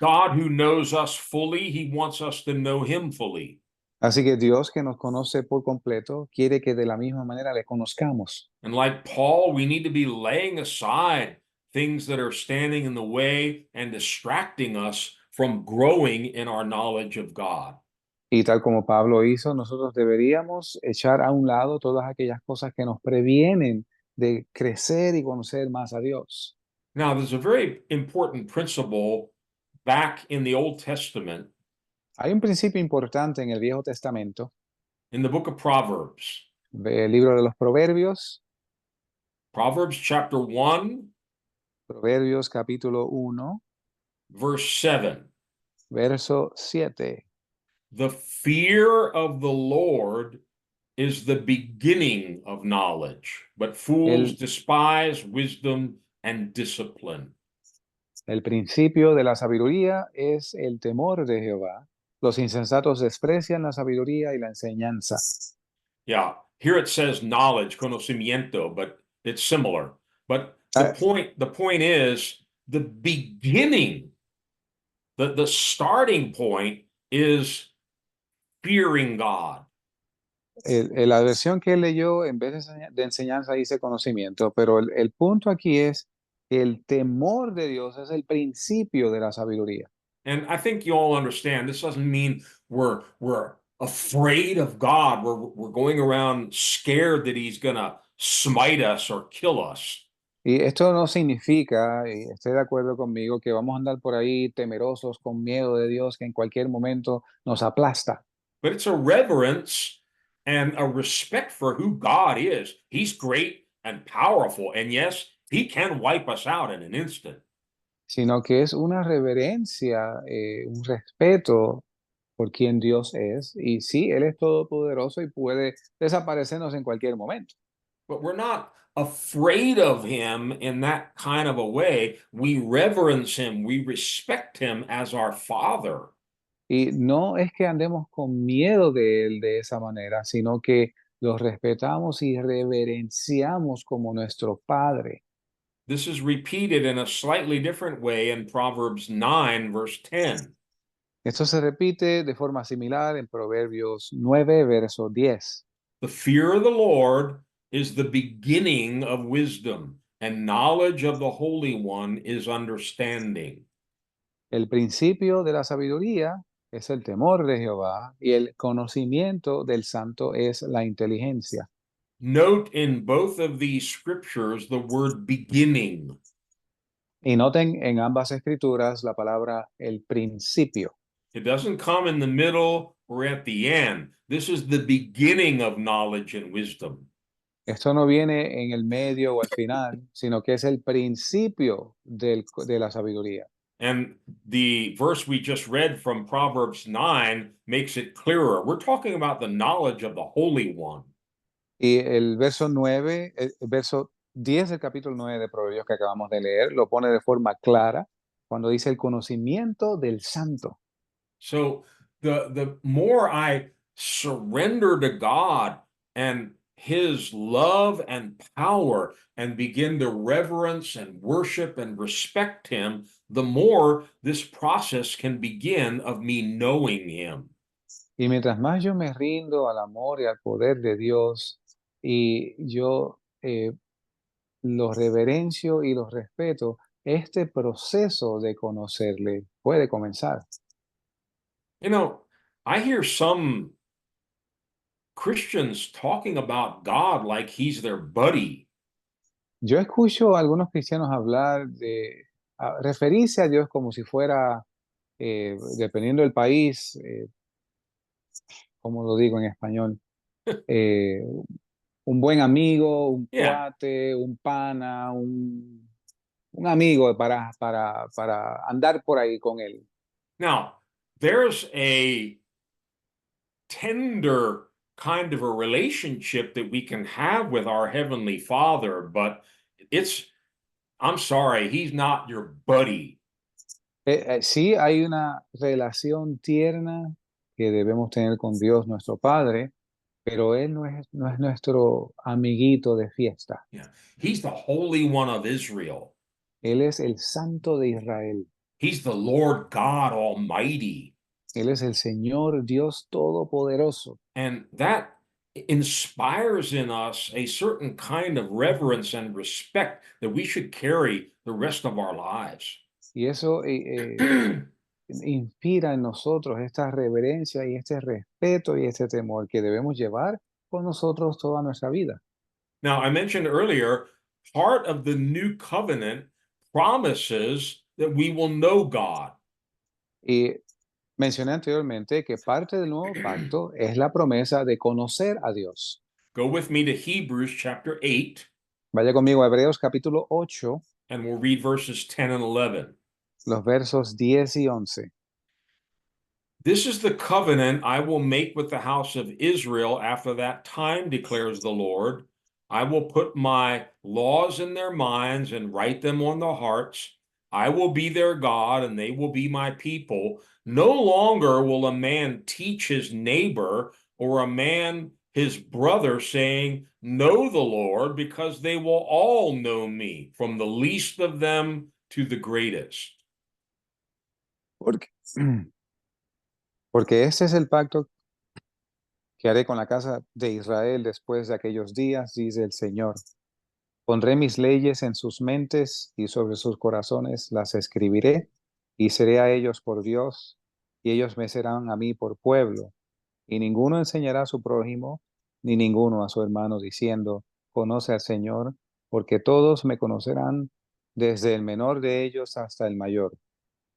God who knows us fully, he wants us to know him fully. Así que Dios que nos conoce por completo quiere que de la misma manera le conozcamos. And like Paul, we need to be laying aside things that are standing in the way and distracting us from growing in our knowledge of God. Y tal como Pablo hizo, nosotros deberíamos echar a un lado todas aquellas cosas que nos previenen de crecer y conocer más a Dios. Now, there's a very important principle back in the Old Testament Hay un principio importante en el Viejo Testamento, in the book of Proverbs. el libro de los Proverbios, Proverbs chapter 1, Proverbios capítulo 1, verse 7. verso 7. The fear of the Lord is the beginning of knowledge, but fools despise wisdom and discipline. El principio de la sabiduría es el temor de Jehová. Los insensatos desprecian la sabiduría y la enseñanza. Yeah, here it says knowledge, conocimiento, but it's similar. But the point is the beginning, the starting point is fearing God. La versión que él leyó en vez de enseñanza dice conocimiento, pero el punto aquí es el temor de Dios es el principio de la sabiduría. And I think you all understand, this doesn't mean we're afraid of God. We're going around scared that he's going to smite us or kill us. Y esto no significa, y estoy de acuerdo conmigo, que vamos a andar por ahí temerosos, con miedo de Dios, que en cualquier momento nos aplasta. But it's a reverence and a respect for who God is. He's great and powerful. And yes, he can wipe us out in an instant. Sino que es una reverencia, un respeto por quien Dios es. Y sí, Él es todopoderoso y puede desaparecernos en cualquier momento. But we're not afraid of him in that kind of a way. We reverence him. We respect him as our Father. Y no es que andemos con miedo de Él de esa manera, sino que los respetamos y reverenciamos como nuestro Padre. This is repeated in a slightly different way in Proverbs 9, verse 10. Esto se repite de forma similar en Proverbios 9, verso 10. The fear of the Lord is the beginning of wisdom, and knowledge of the Holy One is understanding. El principio de la sabiduría es el temor de Jehová y el conocimiento del santo es la inteligencia. Note in both of these scriptures the word beginning. Y noten en ambas escrituras la palabra el principio. It doesn't come in the middle or at the end. This is the beginning of knowledge and wisdom. Esto no viene en el medio o al final, sino que es el principio de la sabiduría. And the verse we just read from Proverbs 9 makes it clearer. We're talking about the knowledge of the Holy One. Y el verso 9, el verso 10 del capítulo 9 de Proverbios que acabamos de leer, lo pone de forma clara cuando dice el conocimiento del santo. So the more I surrender to God and his love and power and begin to reverence and worship and respect him, the more this process can begin of me knowing him. Y mientras más yo me rindo al amor y al poder de Dios y yo los reverencio y los respeto, este proceso de conocerle puede comenzar. You know, I hear some Christians talking about God like he's their buddy. Yo escucho a algunos cristianos hablar referirse a Dios como si fuera, dependiendo del país, ¿cómo lo digo en español? Eh, un buen amigo, un Yeah. cuate, un pana, un amigo para andar por ahí con él. Now, there's a tender kind of a relationship that we can have with our Heavenly Father, but I'm sorry, he's not your buddy. Sí hay una relación tierna que debemos tener con Dios nuestro Padre, pero Él no es nuestro amiguito de fiesta. Yeah. He's the Holy One of Israel. Él es el Santo de Israel. He's the Lord God Almighty. Él es el Señor Dios Todopoderoso. And that inspires in us a certain kind of reverence and respect that we should carry the rest of our lives. Y eso inspira en nosotros esta reverencia y este respeto y este temor que debemos llevar con nosotros toda nuestra vida. Now, I mentioned earlier, part of the new covenant promises that we will know God. Y mencioné anteriormente que parte del nuevo pacto es la promesa de conocer a Dios. Go with me to Hebrews chapter 8, Vaya conmigo a Hebreos capítulo 8, and we'll read verses 10 and 11. los versos 10 y 11. This is the covenant I will make with the house of Israel after that time, declares the Lord. I will put my laws in their minds and write them on their hearts. I will be their God, and they will be my people. No longer will a man teach his neighbor or a man his brother, saying, Know the Lord, because they will all know me, from the least of them to the greatest. Porque, porque este es el pacto que haré con la casa de Israel después de aquellos días, dice el Señor. Pondré mis leyes en sus mentes y sobre sus corazones las escribiré, y seré a ellos por Dios, y ellos me serán a mí por pueblo. Y ninguno enseñará a su prójimo, ni ninguno a su hermano, diciendo, conoce al Señor, porque todos me conocerán, desde el menor de ellos hasta el mayor.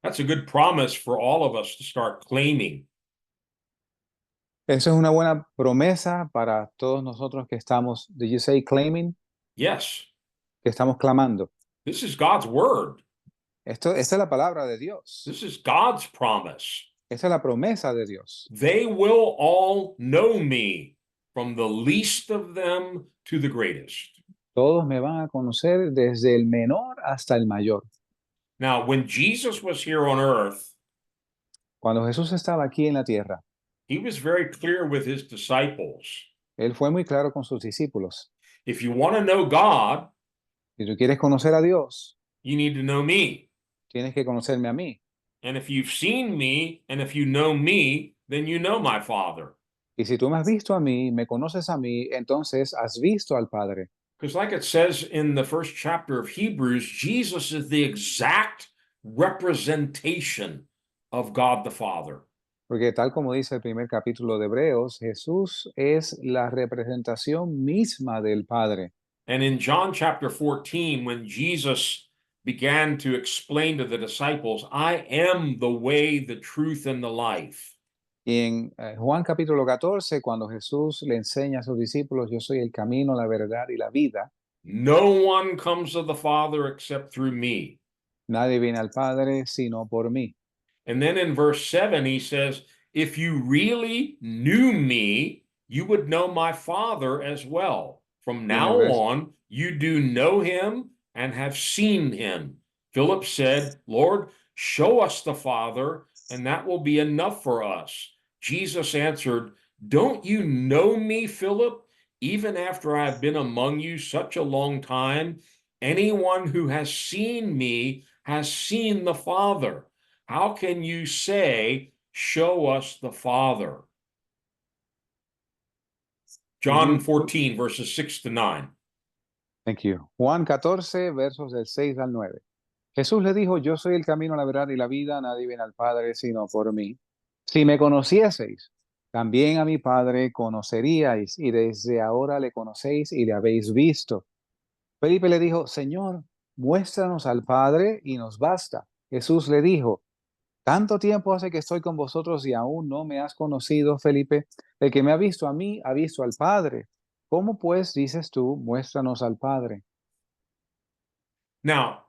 That's a good promise for all of us to start claiming. Eso es una buena promesa para todos nosotros que estamos, did you say claiming? Yes, Que estamos clamando. this is God's word. Esta es la palabra de Dios. This is God's promise. Esta es la promesa de Dios. They will all know me, from the least of them to the greatest. Todos me van a conocer desde el menor hasta el mayor. Now, when Jesus was here on earth, Cuando Jesús estaba aquí en la tierra, he was very clear with his disciples. Él fue muy claro con sus discípulos. If you want to know God, Si tú quieres conocer a Dios, you need to know me. tienes que conocerme a mí. And if you've seen me and if you know me, then you know my Father. Y si tú me has visto a mí, me conoces a mí, entonces has visto al Padre. Because, like it says in the first chapter of Hebrews, Jesus is the exact representation of God the Father. Porque tal como dice el primer capítulo de Hebreos, Jesús es la representación misma del Padre. And in John chapter 14, when Jesus began to explain to the disciples, I am the way, the truth, and the life. Y en Juan capítulo 14, cuando Jesús le enseña a sus discípulos, yo soy el camino, la verdad y la vida, No one comes to the Father except through me. nadie viene al Padre sino por mí. And then in verse 7, he says, if you really knew me, you would know my Father as well. From Y en el now verso, on, you do know him and have seen him. Philip said, Lord, show us the Father, and that will be enough for us. Jesus answered, don't you know me, Philip? Even after I've been among you such a long time, anyone who has seen me has seen the Father. How can you say, show us the Father? John Ujú. 14, verses 6 to 9. Thank you. Juan 14, versos del 6 al 9. Jesús le dijo, yo soy el camino, la verdad y la vida, nadie viene al Padre sino por mí. Si me conocieseis, también a mi Padre conoceríais, y desde ahora le conocéis y le habéis visto. Felipe le dijo, Señor, muéstranos al Padre y nos basta. Jesús le dijo, tanto tiempo hace que estoy con vosotros y aún no me has conocido, Felipe. El que me ha visto a mí, ha visto al Padre. ¿Cómo pues dices tú, muéstranos al Padre? Now,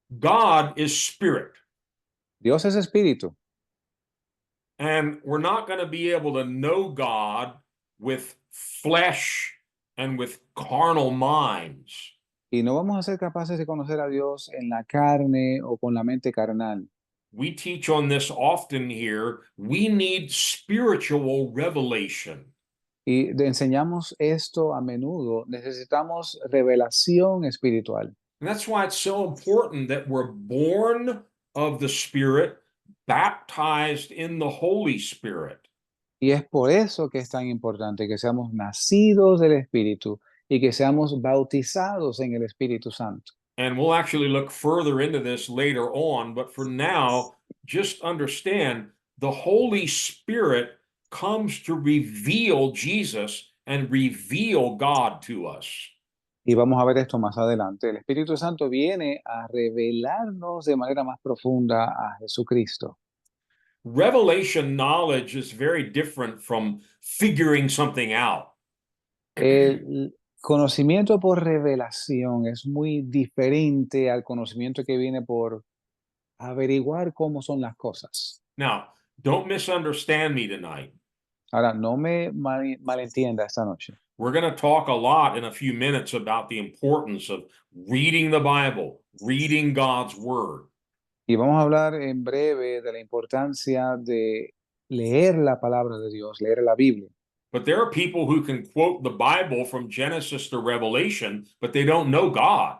God is spirit, Dios es espíritu. and we're not going to be able to know God with flesh and with carnal minds. Y no vamos a ser capaces de conocer a Dios en la carne o con la mente carnal. We teach on this often here. We need spiritual revelation. Y enseñamos esto a menudo. Necesitamos revelación espiritual. And that's why it's so important that we're born of the Spirit, baptized in the Holy Spirit. Y es por eso que es tan importante que seamos nacidos del Espíritu y que seamos bautizados en el Espíritu Santo. And we'll actually look further into this later on, but for now, just understand the Holy Spirit comes to reveal Jesus and reveal God to us. Y vamos a ver esto más adelante. El Espíritu Santo viene a revelarnos de manera más profunda a Jesucristo. Revelation knowledge is very different from figuring something out. El conocimiento por revelación es muy diferente al conocimiento que viene por averiguar cómo son las cosas. Now, don't misunderstand me tonight. Ahora, no me malentienda esta noche. We're going to talk a lot in a few minutes about the importance of reading the Bible, reading God's Word. Y vamos a hablar en breve de la importancia de leer la palabra de Dios, leer la Biblia. But there are people who can quote the Bible from Genesis to Revelation, but they don't know God.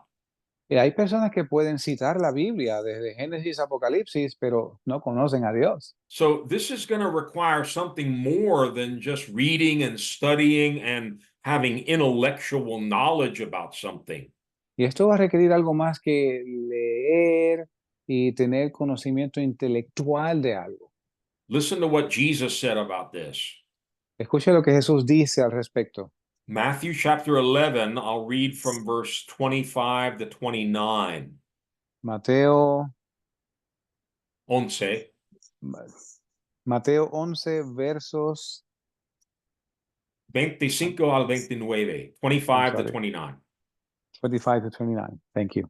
Y hay personas que pueden citar la Biblia desde Génesis a Apocalipsis, pero no conocen a Dios. So this is going to require something more than just reading and studying and having intellectual knowledge about something. Y esto va a requerir algo más que leer y tener conocimiento intelectual de algo. Listen to what Jesus said about this. Escuche lo que Jesús dice al respecto. Matthew chapter 11, I'll read from verse 25 to 29. Mateo 11. Mateo 11, versos 25 al 29, 25 to sorry. 29. 25 to 29. Thank you.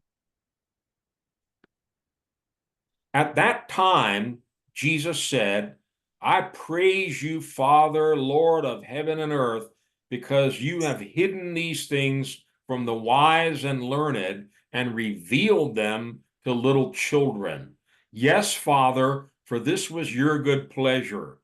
At that time, Jesus said, I praise you, Father, Lord of heaven and earth, because you have hidden these things from the wise and learned and revealed them to little children. Yes, Father, for this was your good pleasure.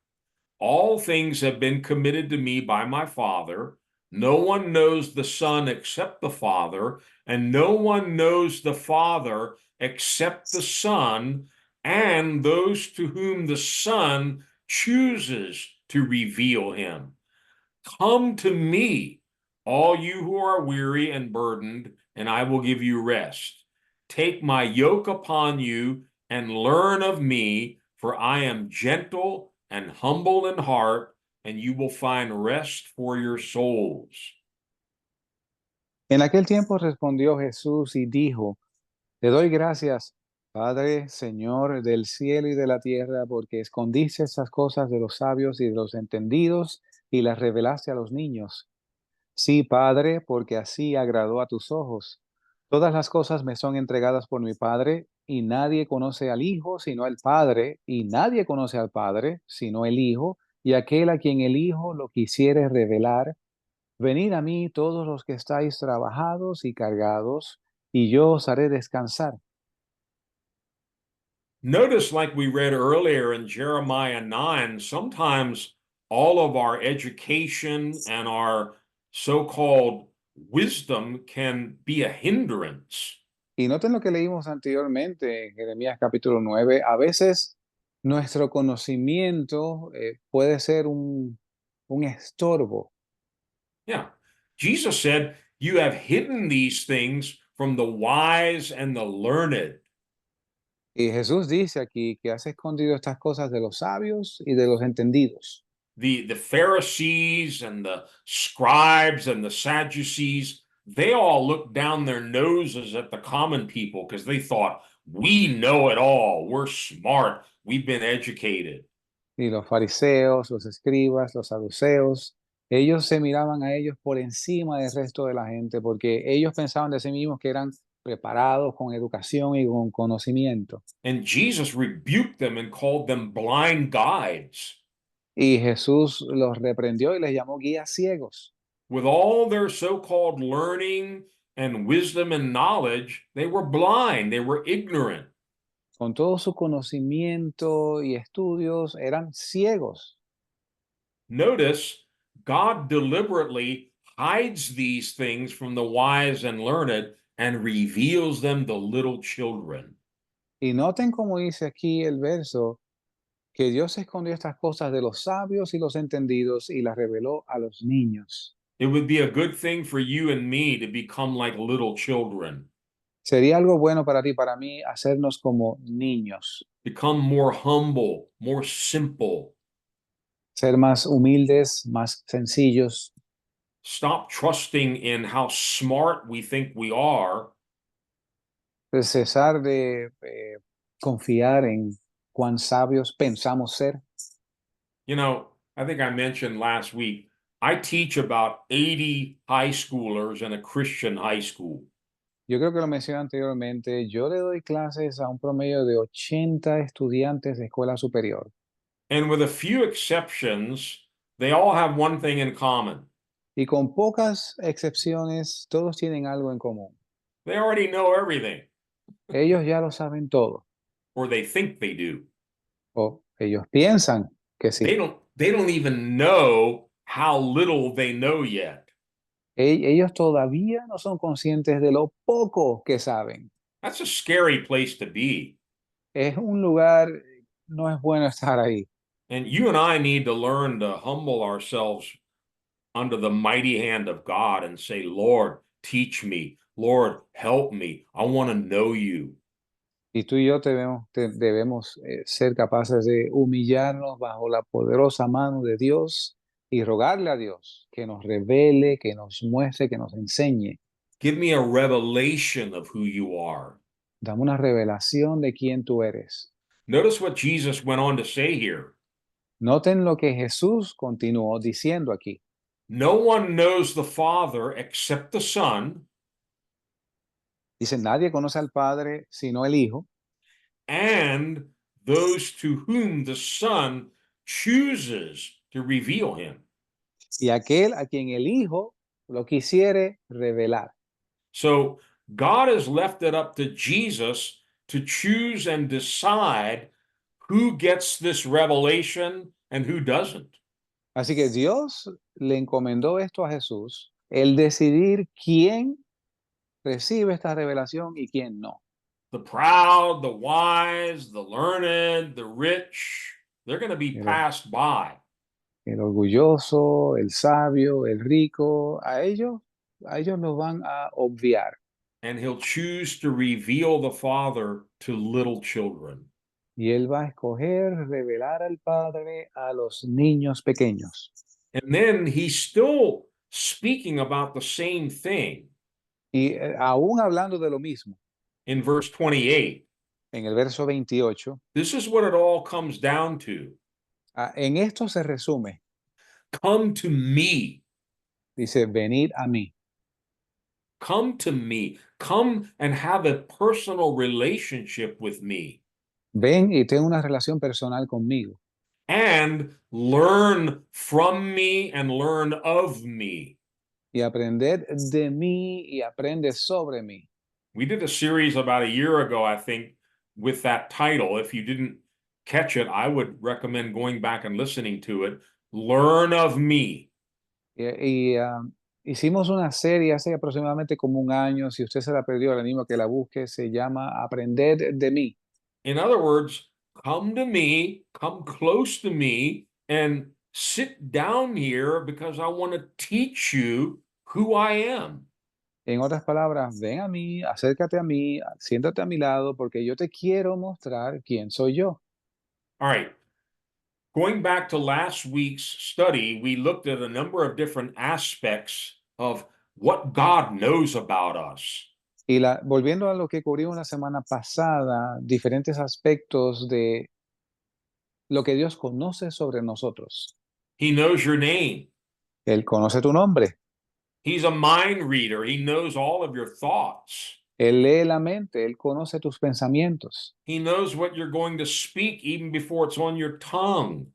All things have been committed to me by my Father. No one knows the Son except the Father, and no one knows the Father except the Son, and those to whom the Son chooses to reveal him. Come to me, all you who are weary and burdened, and I will give you rest. Take my yoke upon you and learn of me, for I am gentle and humble in heart, and you will find rest for your souls. En aquel tiempo respondió Jesús y dijo, te doy gracias, Padre, Señor del cielo y de la tierra, porque escondiste estas cosas de los sabios y de los entendidos y las revelaste a los niños. Sí, Padre, porque así agradó a tus ojos. Todas las cosas me son entregadas por mi Padre, y nadie conoce al Hijo sino el Padre, y nadie conoce al Padre sino el Hijo, y aquel a quien el Hijo lo quisiere revelar. Venid a mí todos los que estáis trabajados y cargados, y yo os haré descansar. Notice, like we read earlier in Jeremiah 9, sometimes all of our education and our so-called wisdom can be a hindrance. Y noten lo que leímos anteriormente en Jeremías capítulo 9. A veces nuestro conocimiento puede ser un estorbo. Yeah. Jesus said, you have hidden these things from the wise and the learned. Y Jesús dice aquí que has escondido estas cosas de los sabios y de los entendidos. The Pharisees and the scribes and the Sadducees, they all looked down their noses at the common people because they thought, we know it all. We're smart. We've been educated. Y los fariseos, los escribas, los saduceos, ellos se miraban a ellos por encima del resto de la gente porque ellos pensaban de sí mismos que eran preparados con educación y con conocimiento. And Jesus rebuked them and called them blind guides. Y Jesús los reprendió y les llamó guías ciegos. With all their so-called learning and wisdom and knowledge, they were blind. They were ignorant. Con todo su conocimiento y estudios, eran ciegos. Notice, God deliberately hides these things from the wise and learned and reveals them to little children. Y noten cómo dice aquí el verso, que Dios escondió estas cosas de los sabios y los entendidos y las reveló a los niños. It would be a good thing for you and me to become like little children, Sería algo bueno para ti y para mí hacernos como niños, become more humble, more simple. ser más humildes, más sencillos, Stop trusting in how smart we think we are cesar de confiar en cuán sabios pensamos ser. You know, I think I mentioned last week, I teach about 80 high schoolers in a Christian high school. Yo creo que lo mencioné anteriormente, yo le doy clases a un promedio de 80 estudiantes de escuela superior. And with a few exceptions, they all have one thing in common. Y con pocas excepciones, todos tienen algo en común. They already know everything, Ellos ya lo saben todo, or they think they do. o ellos piensan que sí. They don't even know how little they know yet. Ellos todavía no son conscientes de lo poco que saben. That's a scary place to be. Es un lugar, no es bueno estar ahí. And you and I need to learn to humble ourselves under the mighty hand of God and say, Lord, teach me. Lord, help me. I want to know you. Y tú y yo debemos ser capaces de humillarnos bajo la poderosa mano de Dios y rogarle a Dios que nos revele, que nos muestre, que nos enseñe. Give me a revelation of who you are. Dame una revelación de quién tú eres. Notice what Jesus went on to say here. Noten lo que Jesús continuó diciendo aquí. No one knows the Father except the Son, Dice, nadie conoce al Padre sino el Hijo, and those to whom the Son chooses to reveal him. y aquel a quien el Hijo lo quisiere revelar. So God has left it up to Jesus to choose and decide who gets this revelation and who doesn't. Así que Dios le encomendó esto a Jesús, el decidir quién recibe esta revelación y quién no. The proud, the wise, the learned, the rich, they're going to be Yeah. passed by. El orgulloso, el sabio, el rico, a ellos los van a obviar. And he'll choose to reveal the Father to little children. Y Él va a escoger revelar al Padre a los niños pequeños. And then he's still speaking about the same thing Y aún hablando de lo mismo, in verse 28. en el verso 28, This is what it all comes down to. en esto se resume. Come to me. Dice, venid a mí. Come to me. Come and have a personal relationship with me. Ven y ten una relación personal conmigo. And learn from me and learn of me. Y aprender de mí y aprende sobre mí. We did a series about a year ago, I think, with that title. If you didn't catch it, I would recommend going back and listening to it. Learn of me. Hicimos una serie hace aproximadamente como un año. Si usted se la perdió, le animo a que la busque. Se llama Aprender de mí. In other words, come to me, come close to me, and sit down here because I want to teach you who I am. En otras palabras, ven a mí, acércate a mí, siéntate a mi lado, porque yo te quiero mostrar quién soy yo. All right. Going back to last week's study, we looked at a number of different aspects of what God knows about us. Y volviendo a lo que cubrimos la semana pasada, diferentes aspectos de lo que Dios conoce sobre nosotros. He knows your name. Él conoce tu nombre. He's a mind reader. He knows all of your thoughts. Él lee la mente. Él conoce tus pensamientos. He knows what you're going to speak even before it's on your tongue.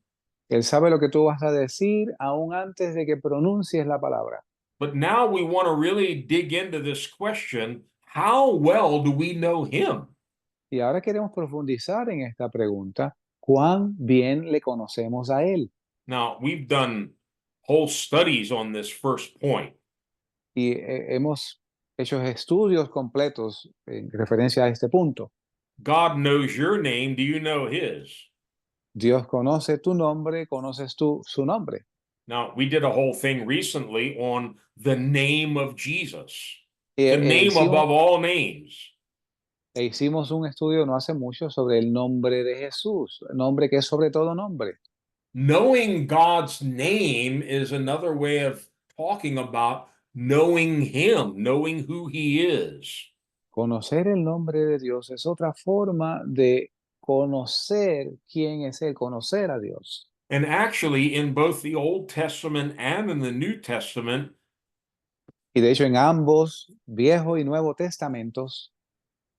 Él sabe lo que tú vas a decir aún antes de que pronuncies la palabra. But now we want to really dig into this question, how well do we know him? Y ahora queremos profundizar en esta pregunta. ¿Cuán bien le conocemos a Él? Now, we've done whole studies on this first point. Y hemos hecho estudios completos en referencia a este punto. God knows your name. Do you know his? Dios conoce tu nombre, conoces tú su nombre. Now, we did a whole thing recently on the name of Jesus, E, the name above all names. Hicimos un estudio no hace mucho sobre el nombre de Jesús, el nombre que es sobre todo nombre. Knowing God's name is another way of talking about knowing him, knowing who he is. Conocer el nombre de Dios es otra forma de conocer quién es Él, conocer a Dios. And actually, in both the Old Testament and in the New Testament, Y de hecho en ambos, Viejo y Nuevo Testamentos,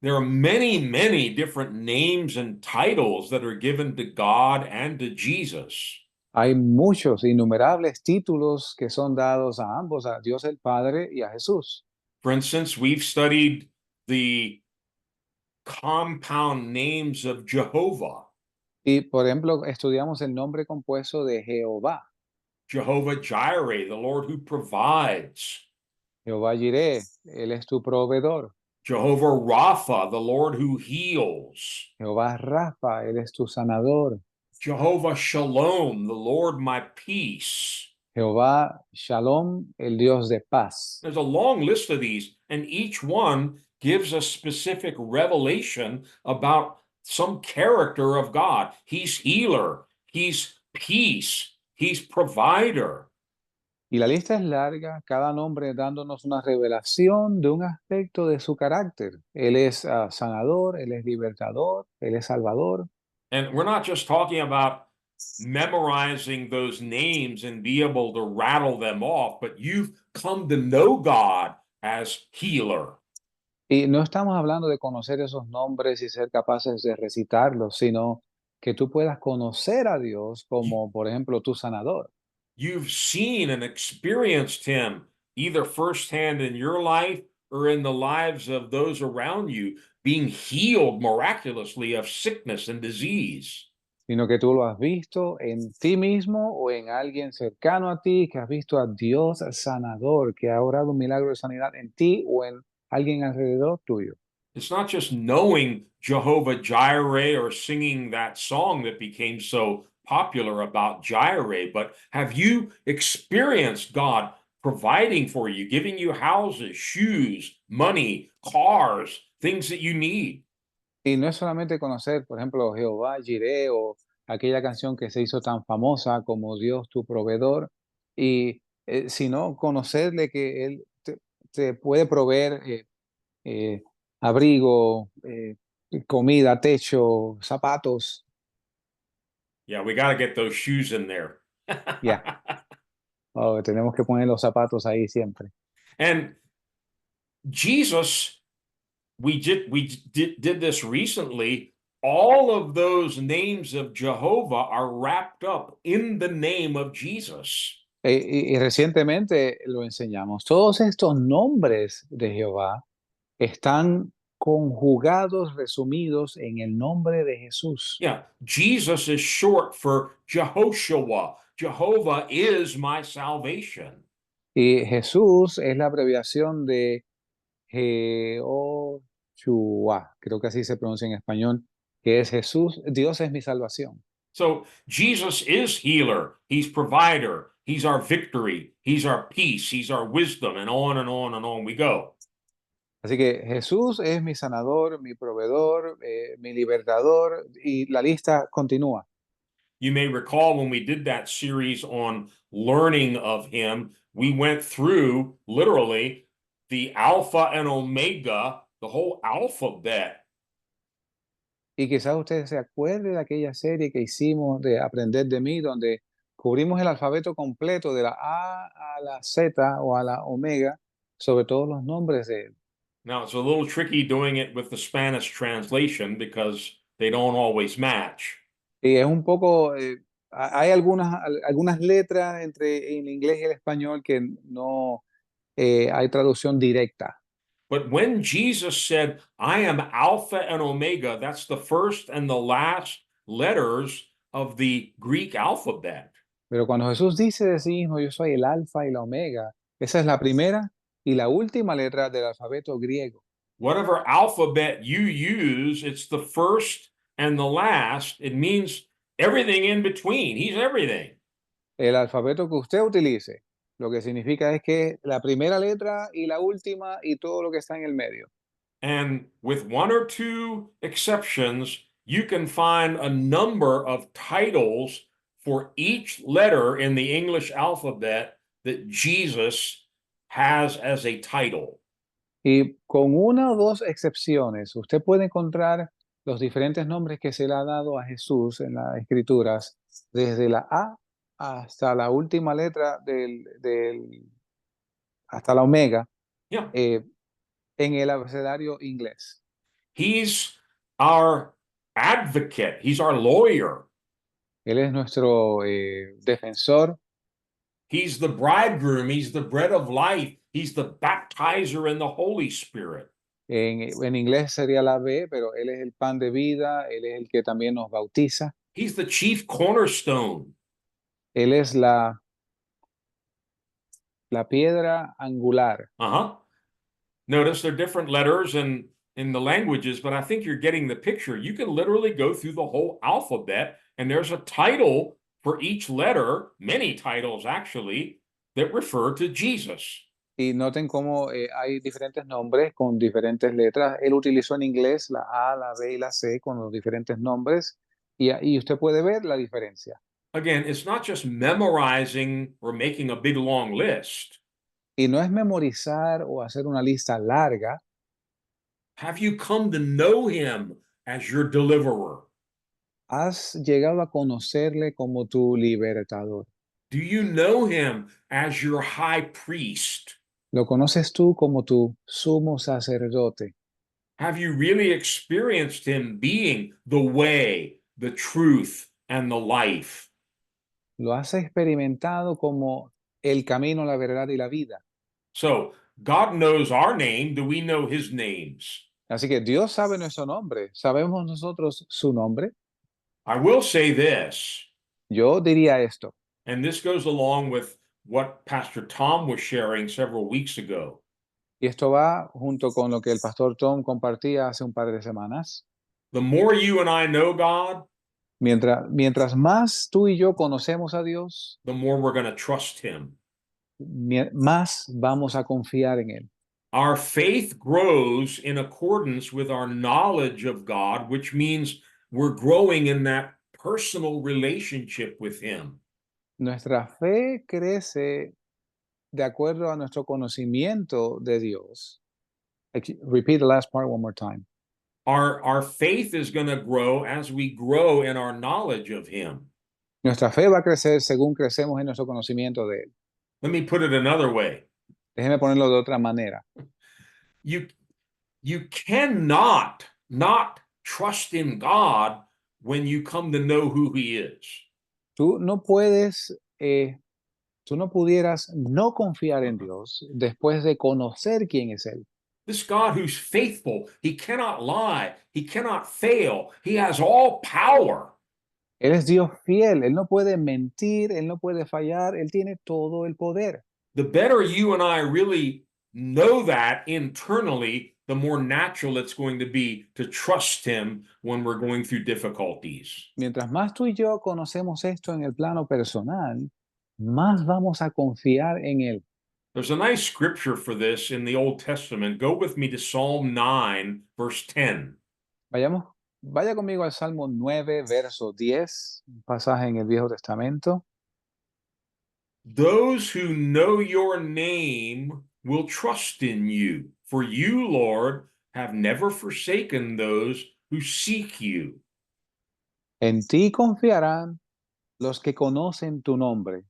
there are many, many different names and titles that are given to God and to Jesus. hay muchos, innumerables títulos que son dados a ambos, a Dios el Padre y a Jesús. For instance, we've studied the compound names of Jehovah. Y por ejemplo, estudiamos el nombre compuesto de Jehová. Jehovah Jireh, the Lord who provides. Jehová Jireh, Él es tu proveedor. Jehovah Rapha, the Lord who heals. Jehová Rafa, Él es tu sanador. Jehovah Shalom, the Lord my peace. Jehová Shalom, el Dios de paz. There's a long list of these, and each one gives a specific revelation about some character of God. He's healer, he's peace, he's provider. Y la lista es larga, cada nombre dándonos una revelación de un aspecto de su carácter. Él es sanador, Él es libertador, Él es salvador. And we're not just talking about memorizing those names and be able to rattle them off, but you've come to know God as healer. Y no estamos hablando de conocer esos nombres y ser capaces de recitarlos, sino que tú puedas conocer a Dios como, por ejemplo, tu sanador. You've seen and experienced him either firsthand in your life or in the lives of those around you, being healed miraculously of sickness and disease. Sino que tú lo has visto en ti mismo o en alguien cercano a ti, que has visto a Dios sanador, que ha obrado un milagro de sanidad en ti o en alguien alrededor tuyo. It's not just knowing Jehovah Jireh or singing that song that became so popular about Jireh, but have you experienced God providing for you, giving you houses, shoes, money, cars, things that you need? Y no es solamente conocer, por ejemplo, Jehová Jireh o aquella canción que se hizo tan famosa como Dios tu proveedor, sino conocerle que Él te puede proveer eh, abrigo, comida, techo, zapatos. Yeah, we got to get those shoes in there. Ya, oh, tenemos que poner los zapatos ahí siempre. And Jesus, we did this recently. All of those names of Jehovah are wrapped up in the name of Jesus. Y recientemente lo enseñamos. Todos estos nombres de Jehová están conjugados, resumidos en el nombre de Jesús. Yeah, Jesus is short for Jehoshua. Jehovah is my salvation. Y Jesús es la abreviación de Jehoshua, creo que así se pronuncia en español, que es Jesús, Dios es mi salvación. So Jesus is healer, he's provider, he's our victory, he's our peace, he's our wisdom, and on and on and on we go. Así que Jesús es mi sanador, mi proveedor, mi libertador, y la lista continúa. You may recall when we did that series on learning of him, we went through literally the Alpha and Omega, the whole alphabet. Y quizás usted se acuerde de aquella serie que hicimos de Aprender de mí, donde cubrimos el alfabeto completo de la A a la Z o a la Omega, sobre todos los nombres de él. Now, it's a little tricky doing it with the Spanish translation because they don't always match. Y es un poco, hay algunas letras entre el inglés y el español que no hay traducción directa. But when Jesus said, I am Alpha and Omega, that's the first and the last letters of the Greek alphabet. Pero cuando Jesús dice de sí mismo, yo soy el alfa y la omega, esa es la primera y la última letra del alfabeto griego. Whatever alphabet you use, it's the first and the last. It means everything in between. He's everything. El alfabeto que usted utilice, lo que significa es que la primera letra y la última y todo lo que está en el medio. And with one or two exceptions, you can find a number of titles for each letter in the English alphabet that Jesus has as a title. Y con una o dos excepciones, usted puede encontrar los diferentes nombres que se le ha dado a Jesús en las Escrituras, desde la A hasta la última letra hasta la omega, Yeah, en el abecedario inglés. he's our advocate, he's our lawyer, Él es nuestro defensor, he's the bridegroom, he's the bread of life, he's the baptizer in the Holy Spirit. en inglés sería la B, pero Él es el pan de vida, Él es el que también nos bautiza, He's the chief cornerstone. Él es la piedra angular. Uh-huh. Notice they're different letters and in the languages, but I think you're getting the picture. You can literally go through the whole alphabet, and there's a title for each letter, many titles actually, that refer to Jesus. Y noten cómo hay diferentes nombres con diferentes letras. Él utilizó en inglés la A, la B y la C con los diferentes nombres y usted puede ver la diferencia. Again, it's not just memorizing or making a big long list. Y no es memorizar o hacer una lista larga. Have you come to know him as your deliverer? Has llegado a conocerle como tu libertador. Do you know him as your high priest? Lo conoces tú como tu sumo sacerdote. Have you really experienced him being the way, the truth, and the life? Lo has experimentado como el camino, la verdad y la vida. So God knows our name. Do we know his names? Así que Dios sabe nuestro nombre. ¿Sabemos nosotros su nombre? I will say this, Yo diría esto. and this goes along with what Pastor Tom was sharing several weeks ago. Y esto va junto con lo que el pastor Tom compartía hace un par de semanas. The more you and I know God, Mientras más tú y yo conocemos a Dios, the more we're going to trust him. más vamos a confiar en Él. Our faith grows in accordance with our knowledge of God, which means we're growing in that personal relationship with Him. Nuestra fe crece de acuerdo a nuestro conocimiento de Dios. Repeat the last part one more time. Our faith is going to grow as we grow in our knowledge of Him. Nuestra fe va a crecer según crecemos en nuestro conocimiento de Él. Let me put it another way. Déjeme ponerlo de otra manera. You cannot not trust in God when you come to know who He is. Tú no pudieras no confiar en Dios después de conocer quién es Él. This God who's faithful, He cannot lie, He cannot fail, He has all power. Él es Dios fiel, Él no puede mentir, Él no puede fallar, Él tiene todo el poder. The better you and I really know that internally, the more natural it's going to be to trust Him when we're going through difficulties. Mientras más tú y yo conocemos esto en el plano personal, más vamos a confiar en Él. There's a nice scripture for this in the Old Testament. Go with me to Psalm 9, verse 10. Vaya conmigo al Salmo 9, verso 10, un pasaje en el Viejo Testamento. Those who know your name will trust in you, for you, Lord, have never forsaken those who seek you. En ti confiarán los que conocen tu nombre,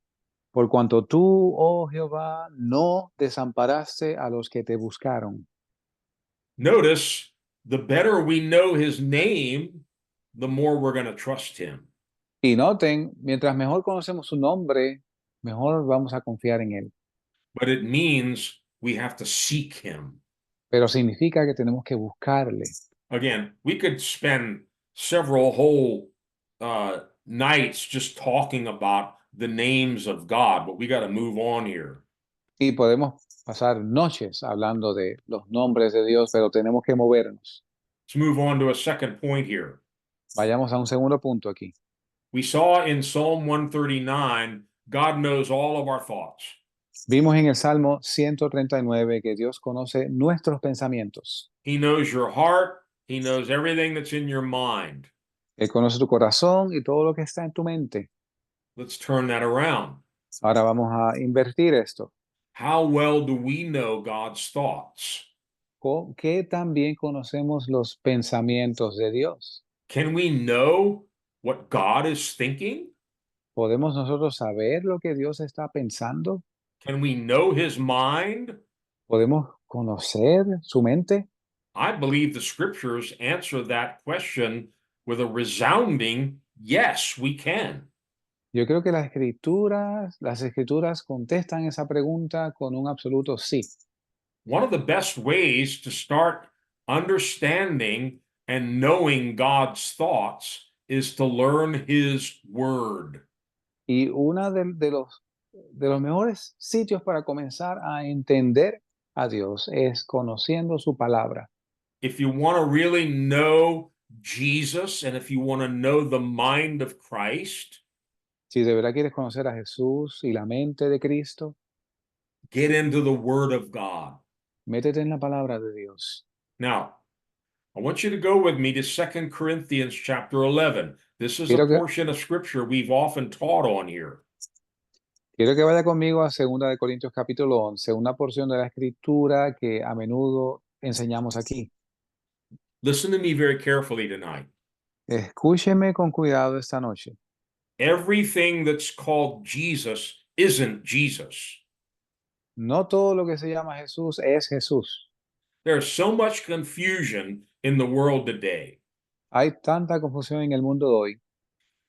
por cuanto tú, oh Jehová, no desamparaste a los que te buscaron. Notice, the better we know His name, the more we're going to trust Him. Y noten, mientras mejor conocemos su nombre, mejor vamos a confiar en Él. But it means we have to seek Him. Pero significa que tenemos que buscarle. Again, we could spend several whole nights just talking about the names of God, but we got to move on here. Y podemos pasar noches hablando de los nombres de Dios, pero tenemos que movernos. Let's move on to a second point here. Vayamos a un segundo punto aquí. We saw in Psalm 139, God knows all of our thoughts. Vimos en el Salmo 139 que Dios conoce nuestros pensamientos. He knows your heart. He knows everything that's in your mind. Él conoce tu corazón y todo lo que está en tu mente. Let's turn that around. Ahora vamos a invertir esto. How well do we know God's thoughts? ¿Qué tan bien conocemos los pensamientos de Dios? Can we know what God is thinking? ¿Podemos nosotros saber lo que Dios está pensando? Can we know His mind? ¿Podemos conocer su mente? I believe the scriptures answer that question with a resounding yes, we can. Yo creo que las escrituras contestan esa pregunta con un absoluto sí. One of the best ways to start understanding and knowing God's thoughts is to learn His word. Y uno de los mejores sitios para comenzar a entender a Dios es conociendo su palabra. If you want to really know Jesus and if you want to know the mind of Christ, Si de verdad quieres conocer a Jesús y la mente de Cristo, get into the Word of God. métete en la palabra de Dios. Now, I want you to go with me to 2 Corinthians chapter 11. This is a Quiero que- portion of scripture we've often taught on here. Quiero que vaya conmigo a 2 de Corintios capítulo 11, una porción de la escritura que a menudo enseñamos aquí. Listen to me very carefully tonight. Escúcheme con cuidado esta noche. Everything that's called Jesus isn't Jesus. No todo lo que se llama Jesús es Jesús. There's so much confusion in the world today. Hay tanta confusión en el mundo de hoy.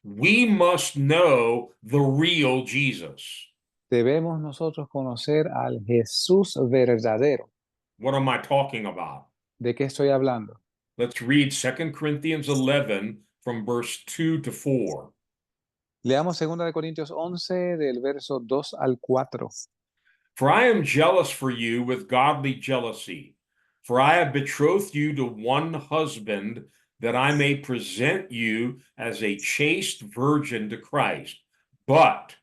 We must know the real Jesus. Debemos nosotros conocer al Jesús verdadero. What am I talking about? ¿De qué estoy hablando? Let's read 2 Corinthians 11 from verse 2 to 4. Leamos 2 de Corintios 11 del verso 2 al 4. For I am jealous for you with godly jealousy, for I have betrothed you to one husband, that I may present you as a chaste virgin to Christ. But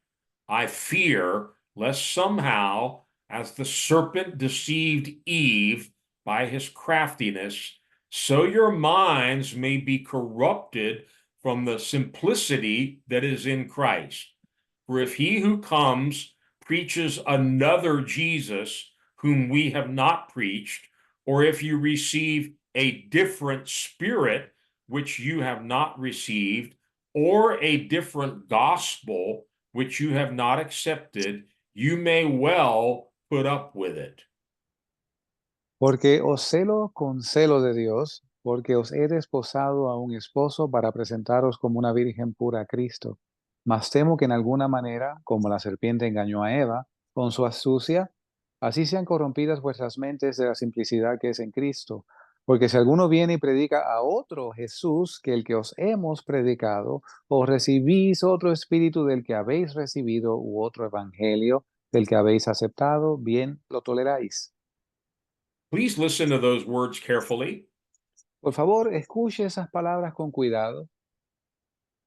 I fear lest somehow, as the serpent deceived Eve by his craftiness, so your minds may be corrupted from the simplicity that is in Christ. For if he who comes preaches another Jesus whom we have not preached, or if you receive a different spirit which you have not received, or a different gospel which you have not accepted, you may well put up with it. Porque os celo con celo de Dios, porque os he desposado a un esposo para presentaros como una virgen pura a Cristo. Mas temo que en alguna manera, como la serpiente engañó a Eva con su astucia, así sean corrompidas vuestras mentes de la simplicidad que es en Cristo. Porque si alguno viene y predica a otro Jesús que el que os hemos predicado, o recibís otro espíritu del que habéis recibido, u otro evangelio del que habéis aceptado, bien lo toleráis. Please listen to those words carefully. Por favor, escuche esas palabras con cuidado.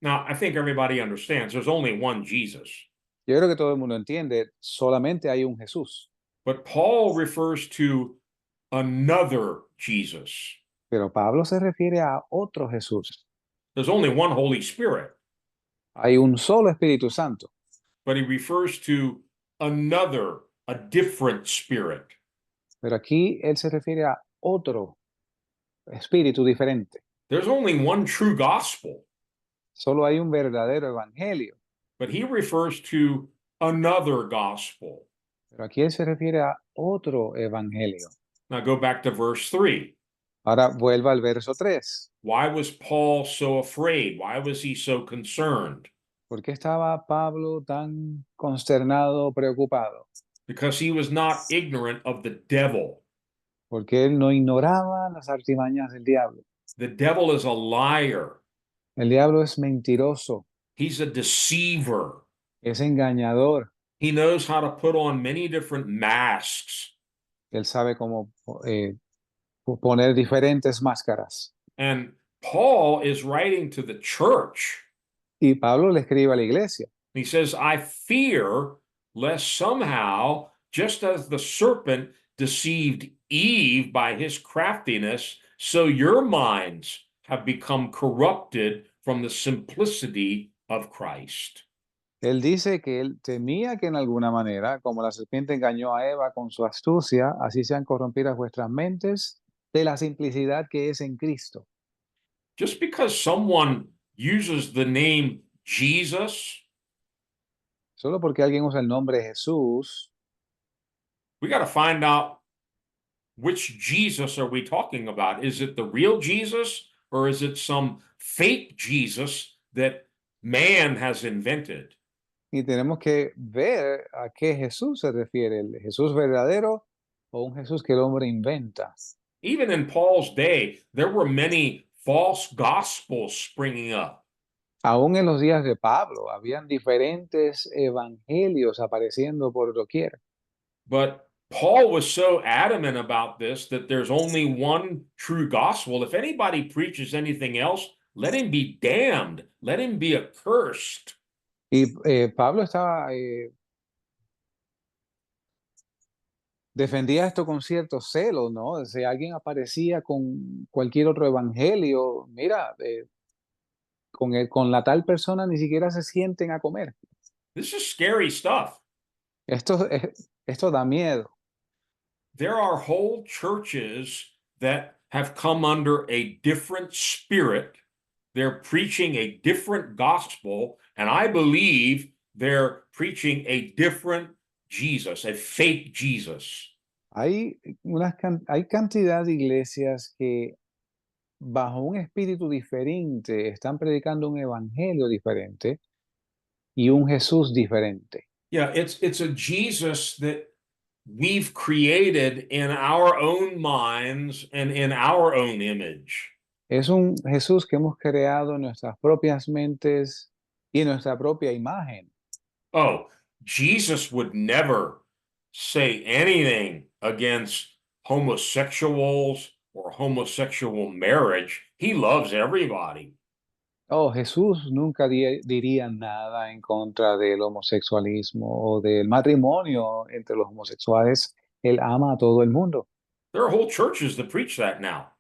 Now, I think everybody understands there's only one Jesus, Yo creo que todo el mundo entiende, solamente hay un Jesús, but Paul refers to another Jesus. pero Pablo se refiere a otro Jesús. There's only one Holy Spirit, Hay un solo Espíritu Santo, but he refers to another, a different spirit. pero aquí él se refiere a otro espíritu diferente. There's only one true gospel, Solo hay un verdadero evangelio, but he refers to another gospel. pero aquí él se refiere a otro evangelio. Now go back to verse 3. Ahora vuelva al verso 3. Why was Paul so afraid? Why was he so concerned? ¿Por qué estaba Pablo tan consternado, preocupado? Because he was not ignorant of the devil. Porque él no ignoraba las artimañas del diablo. The devil is a liar. El diablo es mentiroso, He's a deceiver. es engañador. He knows how to put on many different masks. Él sabe cómo poner diferentes máscaras. And Paul is writing to the church. Y Pablo le escribe a la iglesia. He says, I fear lest somehow, just as the serpent deceived Eve by his craftiness, so your minds have become corrupted from the simplicity of Christ. Él dice que él temía que en alguna manera, como la serpiente engañó a Eva con su astucia, así sean corrompidas vuestras mentes de la simplicidad que es en Cristo. Just because someone uses the name Jesus, Solo porque alguien usa el nombre Jesús, we got to find out which Jesus are we talking about? Is it the real Jesus or is it some fake Jesus that man has invented? y tenemos que ver a qué Jesús se refiere, el Jesús verdadero o un Jesús que el hombre inventa. Even in Paul's day, there were many false gospels springing up. Aún en los días de Pablo, habían diferentes evangelios apareciendo por doquier. But Paul was so adamant about this that there's only one true gospel. If anybody preaches anything else, let him be damned. Let him be accursed. Y Pablo estaba, defendía esto con cierto celo, ¿no? Si alguien aparecía con cualquier otro evangelio, mira, con la tal persona ni siquiera se sienten a comer. This is scary stuff. Esto da miedo. There are whole churches that have come under a different spirit. They're preaching a different gospel, and I believe they're preaching a different Jesus, a fake Jesus. Hay cantidad de iglesias que bajo un espíritu diferente están predicando un evangelio diferente y un Jesús diferente. Yeah, it's a Jesus that we've created in our own minds and in our own image. Es un Jesús que hemos creado en nuestras propias mentes y en nuestra propia imagen. Oh, Jesus would never say anything against homosexuals or homosexual marriage. He loves everybody. Oh, Jesús nunca diría nada en contra del homosexualismo o del matrimonio entre los homosexuales. Él ama a todo el mundo. There are whole churches that preach that now.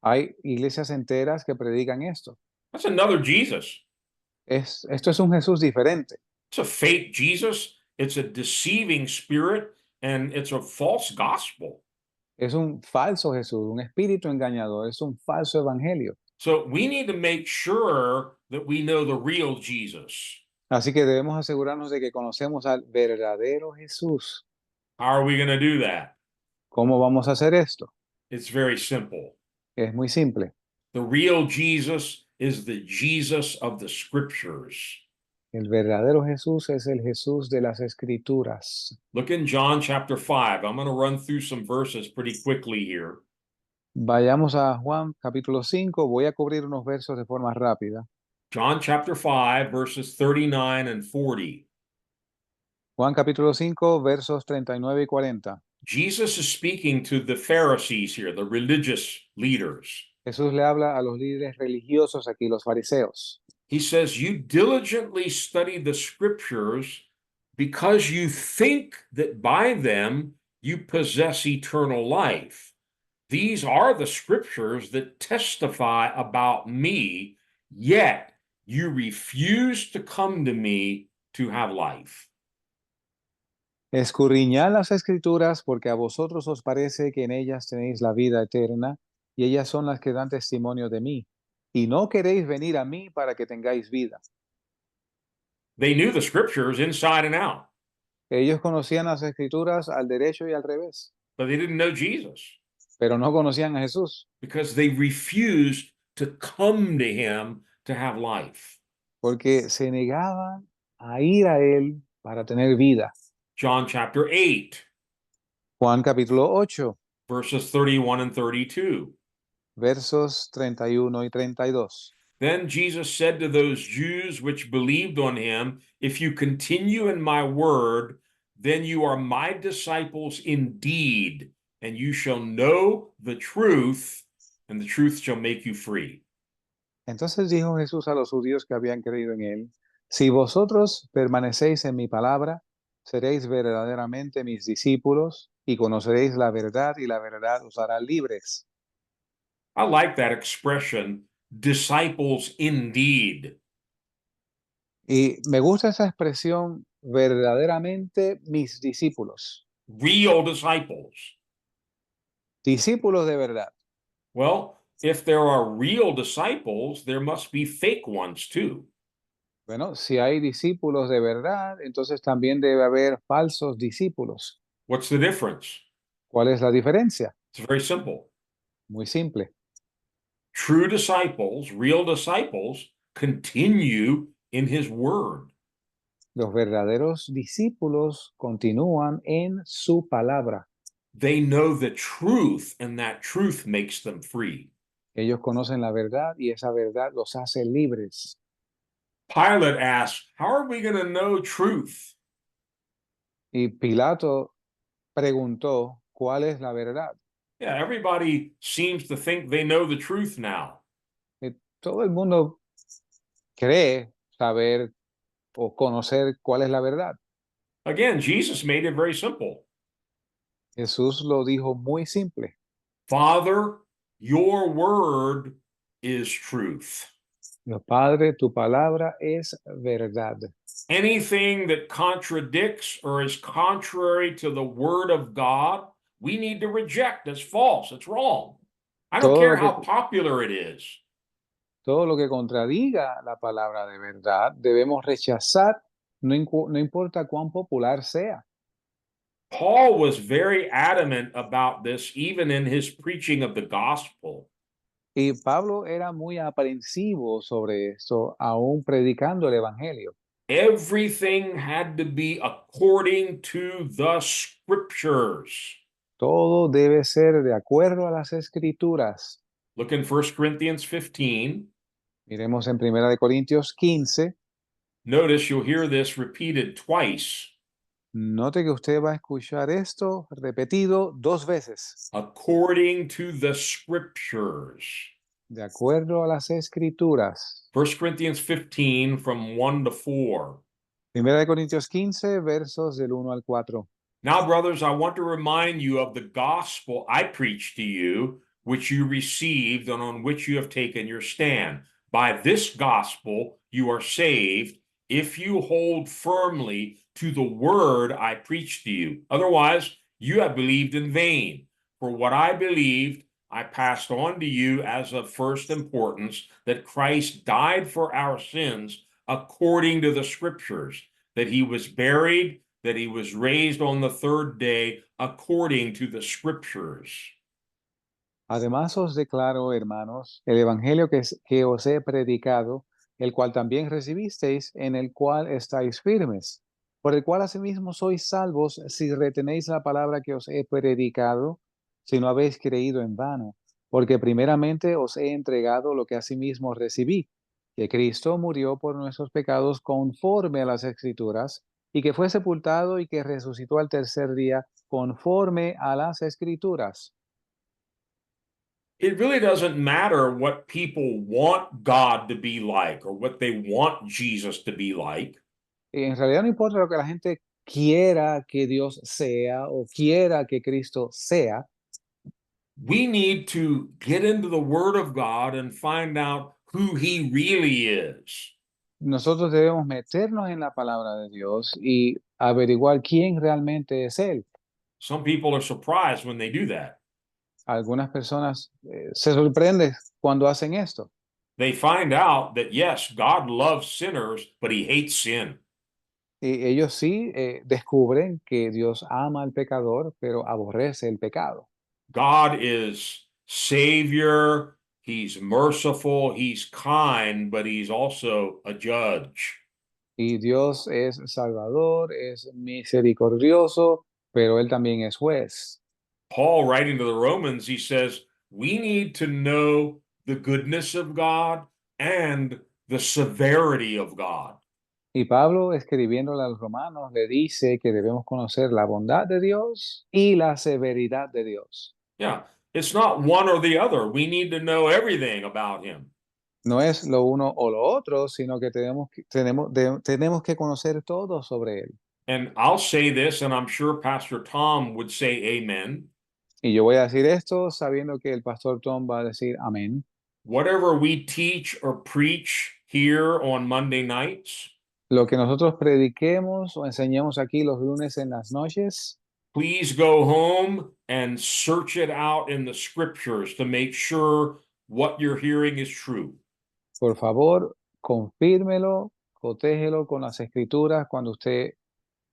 Hay iglesias enteras que predican esto. That's another Jesus. Esto es un Jesús diferente. It's a fake Jesus. It's a deceiving spirit, and it's a false gospel. Es un falso Jesús, un espíritu engañador, es un falso evangelio. So we need to make sure that we know the real Jesus. Así que debemos asegurarnos de que conocemos al verdadero Jesús. How are we going to do that? ¿Cómo vamos a hacer esto? It's very simple. Es muy simple. The real Jesus is the Jesus of the scriptures. El verdadero Jesús es el Jesús de las Escrituras. Look in John chapter 5. I'm going to run through some verses pretty quickly here. Vayamos a Juan capítulo 5. Voy a cubrir unos versos de forma rápida. John chapter 5, verses 39 and 40. Juan capítulo 5, versos 39 y 40. Jesus is speaking to the Pharisees here, the religious leaders. Jesús le habla a los líderes religiosos aquí, los fariseos. He says, "You diligently study the scriptures because you think that by them you possess eternal life. These are the scriptures that testify about me, yet you refuse to come to me to have life." Escudriñad las Escrituras porque a vosotros os parece que en ellas tenéis la vida eterna, y ellas son las que dan testimonio de mí. Y no queréis venir a mí para que tengáis vida. They knew the scriptures inside and out, Ellos conocían las Escrituras al derecho y al revés, but they didn't know Jesus pero no conocían a Jesús, because they refused to come to him to have life. porque se negaban a ir a Él para tener vida. John chapter 8, Juan capítulo 8, verses 31 and 32. versos 31 y 32. Then Jesus said to those Jews which believed on him, "If you continue in my word, then you are my disciples indeed, and you shall know the truth, and the truth shall make you free." Entonces dijo Jesús a los judíos que habían creído en Él, si vosotros permanecéis en mi palabra, seréis verdaderamente mis discípulos y conoceréis la verdad y la verdad os hará libres. I like that expression, disciples indeed. Y me gusta esa expresión, verdaderamente mis discípulos, Real disciples. discípulos de verdad. Well, if there are real disciples, there must be fake ones too. Bueno, si hay discípulos de verdad, entonces también debe haber falsos discípulos. What's the difference? ¿Cuál es la diferencia? It's very simple. Muy simple. True disciples, real disciples, continue in his word. Los verdaderos discípulos continúan en su palabra. They know the truth, and that truth makes them free. Ellos conocen la verdad y esa verdad los hace libres. Pilate asked, "How are we going to know truth?" Y Pilato preguntó, ¿cuál es la verdad? Yeah, everybody seems to think they know the truth now. Y todo el mundo cree saber o conocer cuál es la verdad. Again, Jesus made it very simple. Jesús lo dijo muy simple. Father, your word is truth. Dios, Padre, tu palabra es verdad. Anything that contradicts or is contrary to the word of God, we need to reject as false. It's wrong. I don't Todo care lo how que- popular it is. Todo lo que contradiga la palabra de verdad debemos rechazar, no importa cuán popular sea. Paul was very adamant about this, even in his preaching of the gospel. Y Pablo era muy aprensivo sobre esto, aún predicando el evangelio. Everything had to be according to the scriptures. Todo debe ser de acuerdo a las escrituras. Look in 1 Corinthians 15. Miremos en 1 de Corintios 15. Notice you'll hear this repeated twice. Note que usted va a escuchar esto repetido 2 veces. According to the scriptures. de acuerdo a las Escrituras. 1 Corinthians 15 from 1 to 4. Primera de Corintios 15, versos del 1 al 4. Now, brothers, I want to remind you of the gospel I preached to you, which you received and on which you have taken your stand. By this gospel you are saved if you hold firmly to the word I preached to you. Otherwise, you have believed in vain. For what I believed, I passed on to you as of first importance, that Christ died for our sins according to the scriptures, that he was buried, that he was raised on the third day according to the scriptures. Además os declaro, hermanos, el evangelio que os he predicado, el cual también recibisteis, en el cual estáis firmes, por el cual asimismo sois salvos si retenéis la palabra que os he predicado, si no habéis creído en vano, porque primeramente os he entregado lo que asimismo recibí, que Cristo murió por nuestros pecados conforme a las Escrituras, y que fue sepultado y que resucitó al tercer día conforme a las Escrituras. It really doesn't matter what people want God to be like or what they want Jesus to be like. En realidad no importa lo que la gente quiera que Dios sea o quiera que Cristo sea, We need to get into the Word of God and find out who He really is. nosotros debemos meternos en la palabra de Dios y averiguar quién realmente es Él. Some people are surprised when they do that. Algunas personas se sorprenden cuando hacen esto. They find out that, yes, God loves sinners, but He hates sin. Y ellos sí descubren que Dios ama al pecador, pero aborrece el pecado. God is Savior, He's merciful, He's kind, but He's also a judge. Y Dios es salvador, es misericordioso, pero Él también es juez. Paul, writing to the Romans, he says, we need to know the goodness of God and the severity of God. Y Pablo, escribiéndole a los romanos, le dice que debemos conocer la bondad de Dios y la severidad de Dios. Yeah, it's not one or the other. We need to know everything about Him. No es lo uno o lo otro, sino que tenemos que conocer todo sobre Él. And I'll say this, and I'm sure Pastor Tom would say amen. Y yo voy a decir esto sabiendo que el pastor Tom va a decir amén. Whatever we teach or preach here on Monday nights, Lo que nosotros prediquemos o enseñemos aquí los lunes en las noches, please go home and search it out in the scriptures to make sure what you're hearing is true. por favor, confírmelo, cotégelo con las escrituras cuando usted,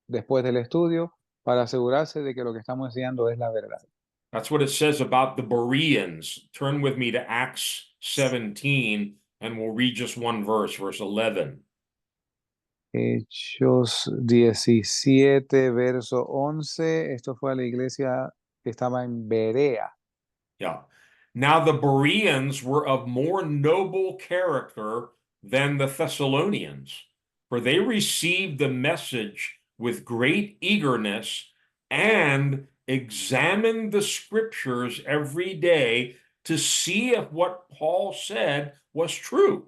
después del estudio, para asegurarse de que lo que estamos enseñando es la verdad. That's what it says about the Bereans. Turn with me to Acts 17, and we'll read just one verse, verse 11. Hechos 17, verso 11. Esto fue a la iglesia que estaba en Berea. Yeah. Now the Bereans were of more noble character than the Thessalonians, for they received the message with great eagerness and examined the scriptures every day to see if what Paul said was true.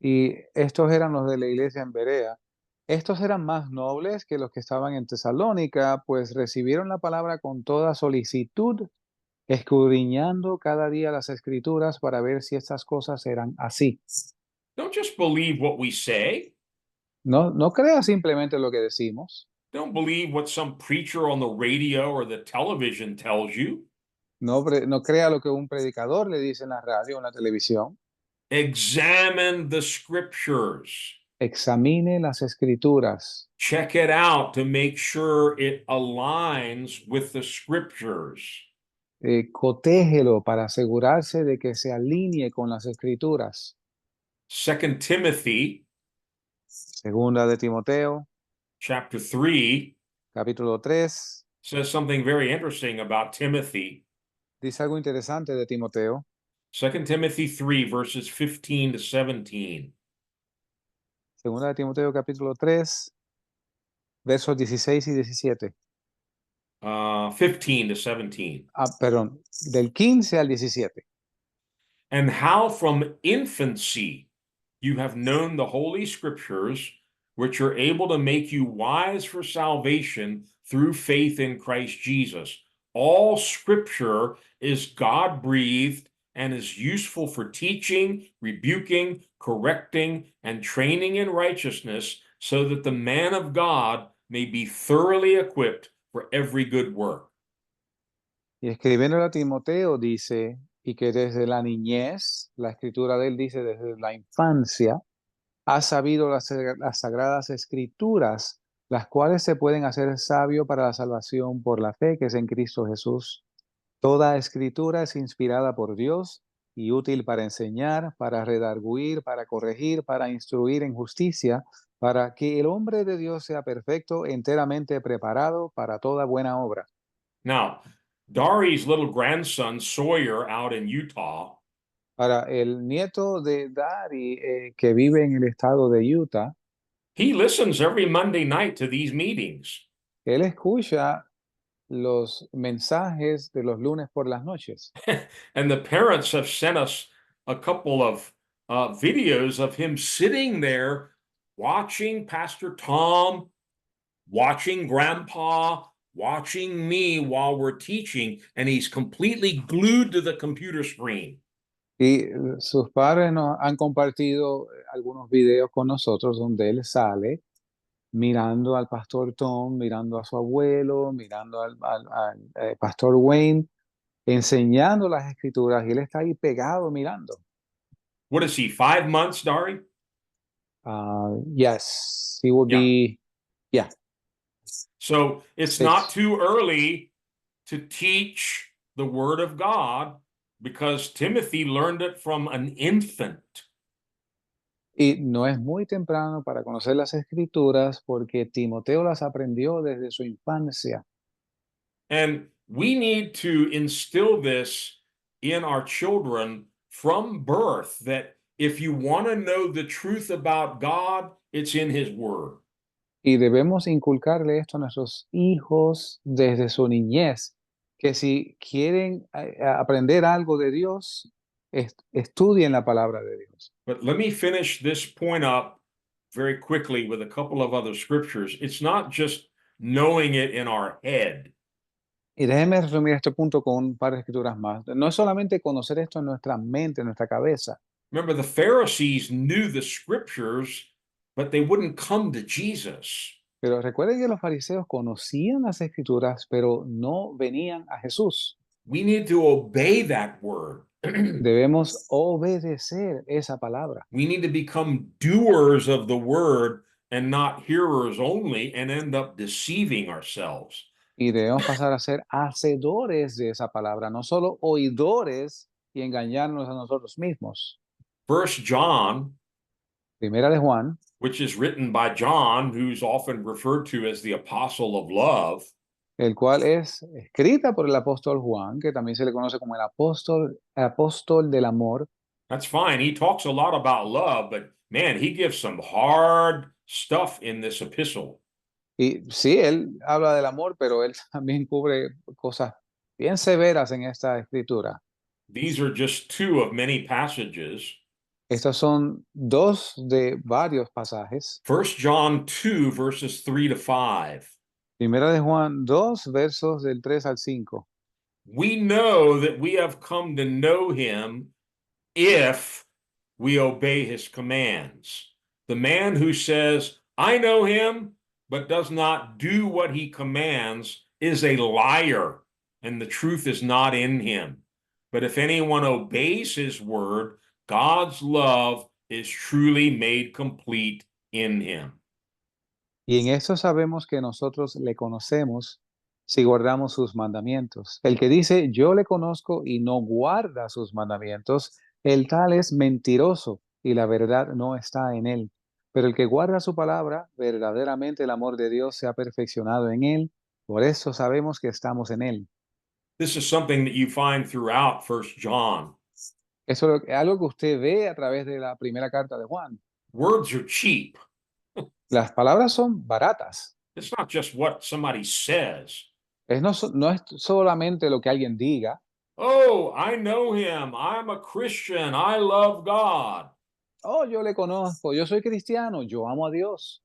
Y estos eran los de la iglesia en Berea. Estos eran más nobles que los que estaban en Tesalónica, pues recibieron la palabra con toda solicitud, escudriñando cada día las escrituras para ver si estas cosas eran así. Don't just believe what we say. No crea simplemente lo que decimos. Don't believe what some preacher on the radio or the television tells you. No crea lo que un predicador le dice en la radio o en la televisión. Examine the scriptures. Examine las escrituras. Check it out to make sure it aligns with the scriptures. Cotégelo para asegurarse de que se alinee con las escrituras. 2 Timothy Segunda de Timoteo, chapter 3 capítulo 3, says something very interesting about Timothy. dice algo interesante de Timoteo. 2 Timothy 3 verses 15 to 17. Segunda de Timoteo, capítulo 3, versos 16 y 17. 15 to 17. Perdón, del 15 al 17. and how from infancy you have known the Holy Scriptures, which are able to make you wise for salvation through faith in Christ Jesus. All Scripture is God-breathed and is useful for teaching, rebuking, correcting, and training in righteousness, so that the man of God may be thoroughly equipped for every good work. Y escribiéndole a Timoteo dice, y que desde la niñez, la escritura de él dice, desde la infancia, has sabido las sagradas escrituras, las cuales se pueden hacer sabio para la salvación por la fe que es en Cristo Jesús. Toda escritura es inspirada por Dios y útil para enseñar, para redarguir, para corregir, para instruir en justicia, para que el hombre de Dios sea perfecto, enteramente preparado para toda buena obra. Now, Dari's little grandson, Sawyer, out in Utah, Para el nieto de Dari, que vive en el estado de Utah, he listens every Monday night to these meetings. él escucha los mensajes de los lunes por las noches. And the parents have sent us a couple of videos of him sitting there watching Pastor Tom, watching Grandpa, watching me while we're teaching, and he's completely glued to the computer screen. Y sus padres nos han compartido algunos videos con nosotros donde él sale mirando al pastor Tom, mirando a su abuelo, mirando al pastor Wayne, enseñando las escrituras, y él está ahí pegado mirando. What is he, 5 months, Dari? Yes, he will Yeah. be, yeah. So it's 6. not too early to teach the Word of God, because Timothy learned it from an infant. Y no es muy temprano para conocer las escrituras porque Timoteo las aprendió desde su infancia. And we need to instill this in our children from birth, that if you want to know the truth about God, it's in His Word. Y debemos inculcarle esto a nuestros hijos desde su niñez, que si quieren aprender algo de Dios, estudien la palabra de Dios. But let me finish this point up very quickly with a couple of other scriptures. It's not just knowing it in our head. Y déjenme resumir este punto con un par de escrituras más. No es solamente conocer esto en nuestra mente, en nuestra cabeza. Remember, the Pharisees knew the scriptures, but they wouldn't come to Jesus. Pero recuerden que los fariseos conocían las escrituras, pero no venían a Jesús. We need to obey that word. Debemos obedecer esa palabra. We need to become doers of the word and not hearers only, and end up deceiving ourselves. Y debemos pasar a ser hacedores de esa palabra, no solo oidores y engañarnos a nosotros mismos. 1 John, Primera de Juan, which is written by John, who's often referred to as the apostle of love, el cual es escrita por el apóstol Juan, que también se le conoce como el apóstol del amor. that's fine. He talks a lot about love, but man, he gives some hard stuff in this epistle. Y sí, él habla del amor, pero él también cubre cosas bien severas en esta escritura. These are just two of many passages. Estos son dos de varios pasajes. 1 John 2, verses 3 to 5. Primera de Juan 2, versos del 3 al 5. We know that we have come to know him if we obey his commands. The man who says, I know him, but does not do what he commands is a liar, and the truth is not in him. But if anyone obeys his word, God's love is truly made complete in him. Y en esto sabemos que nosotros le conocemos si guardamos sus mandamientos. El que dice, yo le conozco y no guarda sus mandamientos, el tal es mentiroso y la verdad no está en él. Pero el que guarda su palabra, verdaderamente el amor de Dios se ha perfeccionado en él. Por eso sabemos que estamos en él. This is something that you find throughout 1 John. Eso es algo que usted ve a través de la primera carta de Juan. Words are cheap. Las palabras son baratas. It's not just what somebody says. No es solamente lo que alguien diga. Oh, I know him. I'm a Christian. I love God. Oh, yo le conozco, yo soy cristiano, yo amo a Dios.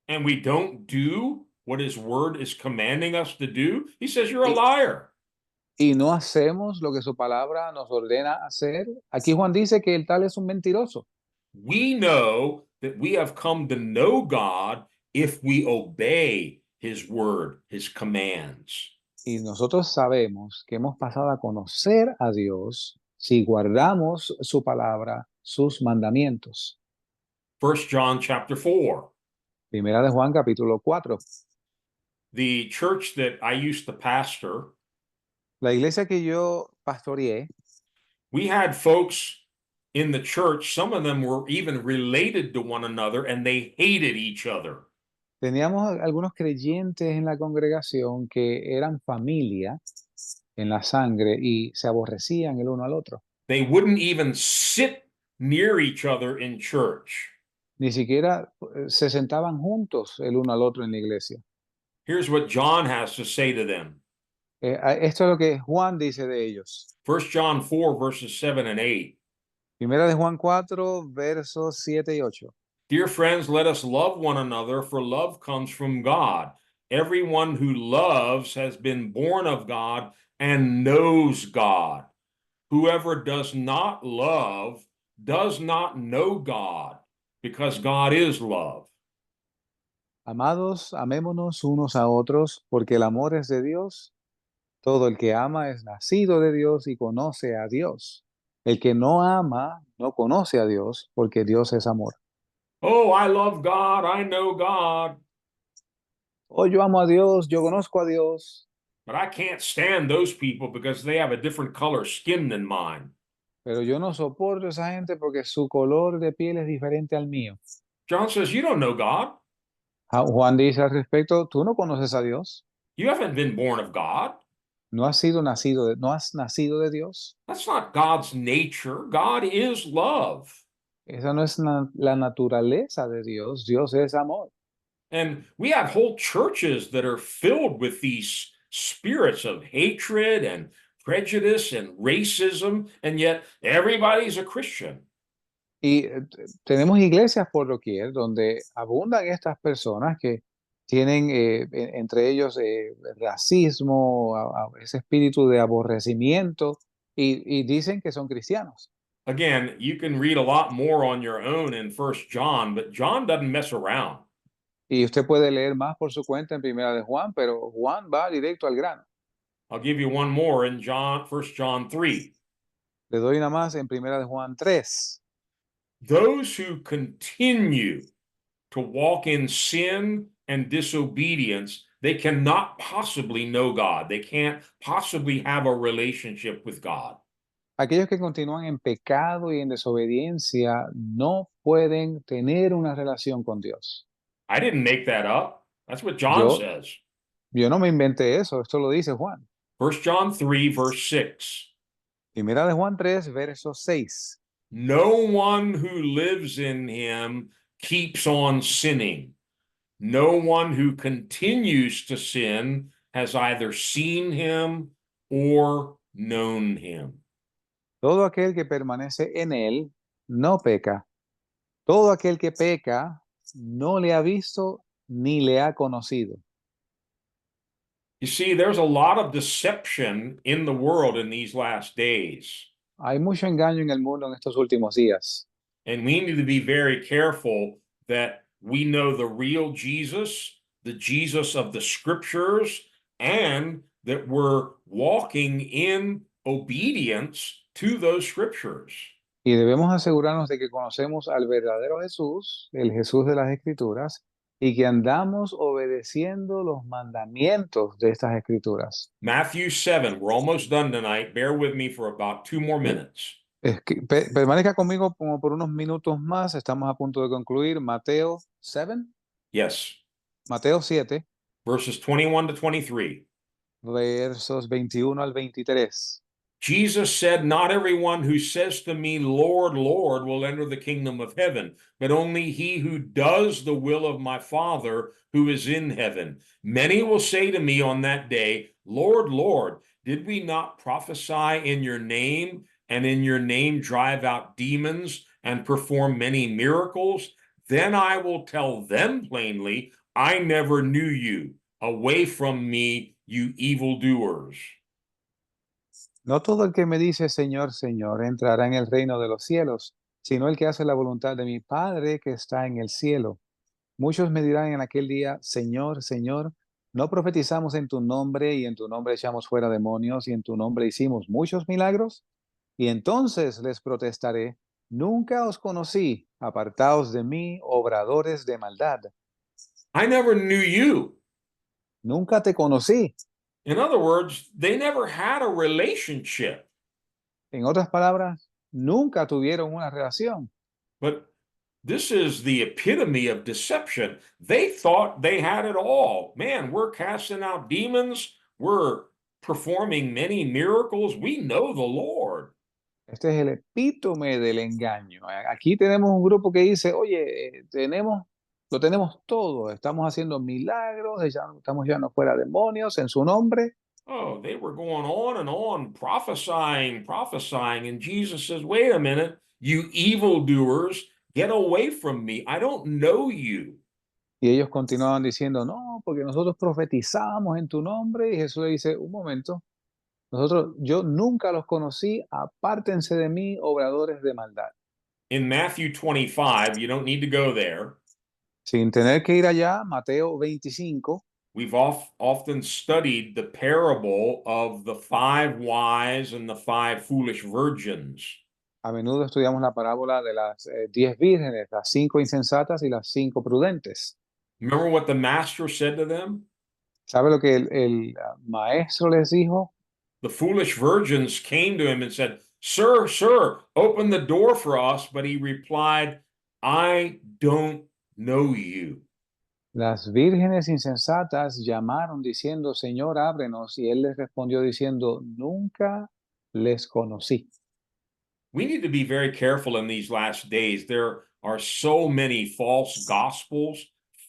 And we don't do what his word is commanding us to do, he says you're a Y, liar. y no hacemos lo que su palabra nos ordena hacer. Aquí Juan dice que el tal es un mentiroso. We know that we have come to know God if we obey his word, his commands. Y nosotros sabemos que hemos pasado a conocer a Dios si guardamos su palabra, sus mandamientos. 1 John chapter 4. Primera de Juan, capítulo 4. The church that I used to pastor, La iglesia que yo pastoreé, we had folks in the church, some of them were even related to one another and they hated each other. teníamos algunos creyentes en la congregación que eran familia en la sangre y se aborrecían el uno al otro. They wouldn't even sit near each other in church. Ni siquiera se sentaban juntos el uno al otro en la iglesia. Here's what John has to say to them. Esto es lo que Juan dice de ellos. 1 John 4, verses 7 and 8. Primera de Juan 4, versos 7 y 8. Dear friends, let us love one another, for love comes from God. Everyone who loves has been born of God and knows God. Whoever does not love does not know God, because God is love. Amados, amémonos unos a otros, porque el amor es de Dios. Todo el que ama es nacido de Dios y conoce a Dios. El que no ama no conoce a Dios, porque Dios es amor. Oh, I love God. I know God. Oh, yo amo a Dios, yo conozco a Dios, But I can't stand those people because they have a different color skin than mine. pero yo no soporto a esa gente porque su color de piel es diferente al mío. John says, you don't know God. Juan dice al respecto, tú no conoces a Dios, You haven't been born of God. no has nacido de Dios. That's not God's nature. God is love. Esa no es la naturaleza de Dios. Dios es amor. And we have whole churches that are filled with these spirits of hatred and prejudice and racism, and yet everybody's a Christian. Y tenemos iglesias por doquier donde abundan estas personas que tienen entre ellos racismo, ese espíritu de aborrecimiento y dicen que son cristianos. Again, you can read a lot more on your own in 1 John, but John doesn't mess around. Y usted puede leer más por su cuenta en Primera de Juan, pero Juan va directo al grano. I'll give you one more in 1 John 3. Le doy una más en Primera de Juan 3. Those who continue to walk in sin and disobedience, they cannot possibly know God. They can't possibly have a relationship with God. Aquellos que continúan en pecado y en desobediencia no pueden tener una relación con Dios. I didn't make that up. That's what John Yo- says. Yo no me inventé eso, esto lo dice Juan. 1 John 3, verse 6. Primera de Juan 3, verso 6. No one who lives in him keeps on sinning. No one who continues to sin has either seen him or known him. Todo aquel que permanece en él no peca. Todo aquel que peca no le ha visto ni le ha conocido. You see, there's a lot of deception in the world in these last days. Hay mucho engaño en el mundo en estos últimos días. And we need to be very careful that we know the real Jesus, the Jesus of the scriptures, and that we're walking in obedience to those scriptures. Y debemos asegurarnos de que conocemos al verdadero Jesús, el Jesús de las Escrituras, y que andamos obedeciendo los mandamientos de estas Escrituras. Matthew 7, we're almost done tonight. Bear with me for about 2 more minutes. Permanezca conmigo como por unos minutos más. Estamos a punto de concluir. Mateo 7, Yes, Mateo 7, verses 21 to 23. versos 21 al 23. Jesus said, not everyone who says to me, Lord, Lord, will enter the kingdom of heaven, but only he who does the will of my Father who is in heaven. Many will say to me on that day, Lord, Lord, did we not prophesy in your name, and in your name drive out demons and perform many miracles? Then I will tell them plainly, I never knew you. Away from me, you evildoers. No todo el que me dice Señor, Señor, entrará en el reino de los cielos, sino el que hace la voluntad de mi Padre que está en el cielo. Muchos me dirán en aquel día, Señor, Señor, ¿no profetizamos en tu nombre y en tu nombre echamos fuera demonios y en tu nombre hicimos muchos milagros? Y entonces les protestaré, nunca os conocí, apartaos de mí, obradores de maldad. I never knew you. Nunca te conocí. In other words, they never had a relationship. En otras palabras, nunca tuvieron una relación. But this is the epitome of deception. They thought they had it all. Man, we're casting out demons. We're performing many miracles. We know the Lord. Este es el epítome del engaño. Aquí tenemos un grupo que dice, oye, lo tenemos todo, estamos haciendo milagros, estamos echando fuera demonios en su nombre. Oh, they were going on, prophesying. And Jesus says, wait a minute, you evildoers, get away from me. I don't know you. Y ellos continuaban diciendo, no, porque nosotros profetizamos en tu nombre. Y Jesús le dice, un momento, yo nunca los conocí, apártense de mí, obradores de maldad. In Matthew 25, you don't need to go there. Sin tener que ir allá, Mateo 25, We've often studied the parable of the 5 wise and the 5 foolish virgins. a menudo estudiamos la parábola de las 10 vírgenes, las 5 insensatas y las 5 prudentes. Remember what the master said to them? ¿Sabe lo que el maestro les dijo? The foolish virgins came to him and said, Sir, sir, open the door for us. But he replied, I don't know you. Las vírgenes insensatas llamaron diciendo, Señor, ábrenos. Y él les respondió diciendo, nunca les conocí. We need to be very careful in these last days. There are so many false gospels,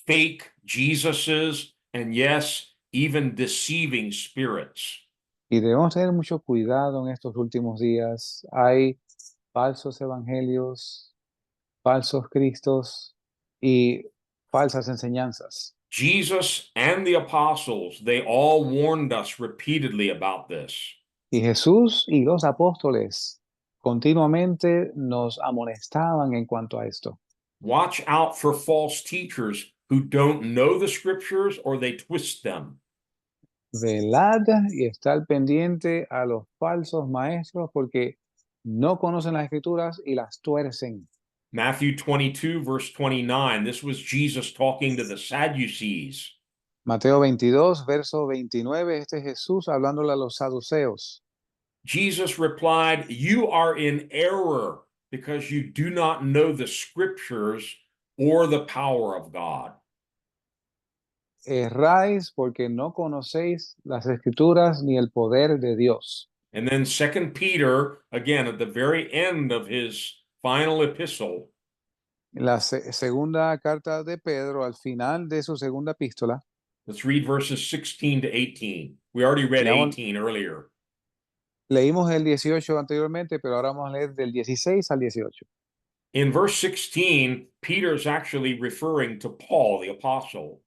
fake Jesuses, and yes, even deceiving spirits. Y debemos tener mucho cuidado en estos últimos días. Hay falsos evangelios, falsos cristos y falsas enseñanzas. Jesus and the apostles, they all warned us repeatedly about this. Y Jesús y los apóstoles continuamente nos amonestaban en cuanto a esto. Watch out for false teachers who don't know the scriptures or they twist them. Velad y estar pendiente a los falsos maestros porque no conocen las escrituras y las tuercen. Matthew 22, verse 29, this was Jesus talking to the Sadducees. Mateo 22, verso 29, este es Jesús hablándole a los saduceos. Jesus replied, you are in error because you do not know the scriptures or the power of God. Erráis porque no conocéis las escrituras ni el poder de Dios. And then 2 Peter, again, at the very end of his final epistle, La segunda carta de Pedro, al final de su segunda epístola, let's read verses 16 to 18. We already read Leamos- 18 earlier. leímos el 18 anteriormente, pero ahora vamos a leer del 16 al 18. In verse 16, Peter's actually referring to Paul, the apostle.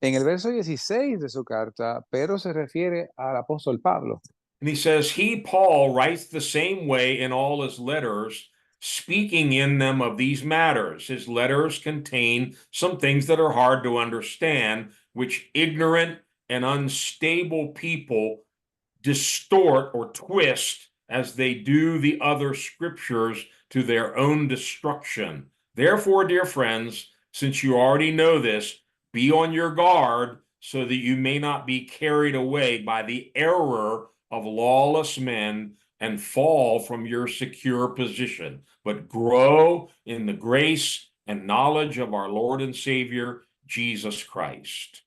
En el verso 16 de su carta, Pedro se refiere al apóstol Pablo. And he says, he, Paul, writes the same way in all his letters, speaking in them of these matters. His letters contain some things that are hard to understand, which ignorant and unstable people distort or twist as they do the other scriptures to their own destruction. Therefore, dear friends, since you already know this, be on your guard so that you may not be carried away by the error of lawless men and fall from your secure position, but grow in the grace and knowledge of our Lord and Savior, Jesus Christ.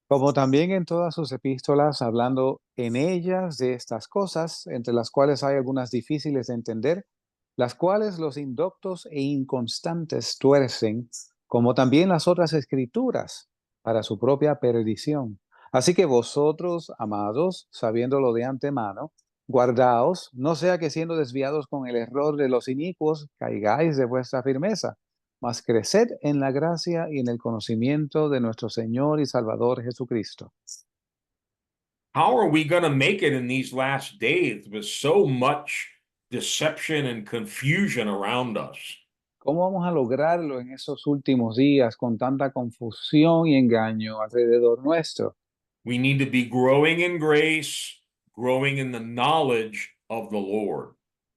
Como también en todas sus epístolas, hablando en ellas de estas cosas, entre las cuales hay algunas difíciles de entender, las cuales los indoctos e inconstantes tuercen, como también las otras escrituras, para su propia perdición. Así que vosotros, amados, sabiéndolo de antemano, guardaos, no sea que siendo desviados con el error de los inicuos, caigáis de vuestra firmeza, mas creced en la gracia y en el conocimiento de nuestro Señor y Salvador Jesucristo. How are we going to make it in these last days with so much deception and confusion around us? ¿Cómo vamos a lograrlo en esos últimos días con tanta confusión y engaño alrededor nuestro? We need to be growing in grace, growing in the knowledge of the Lord.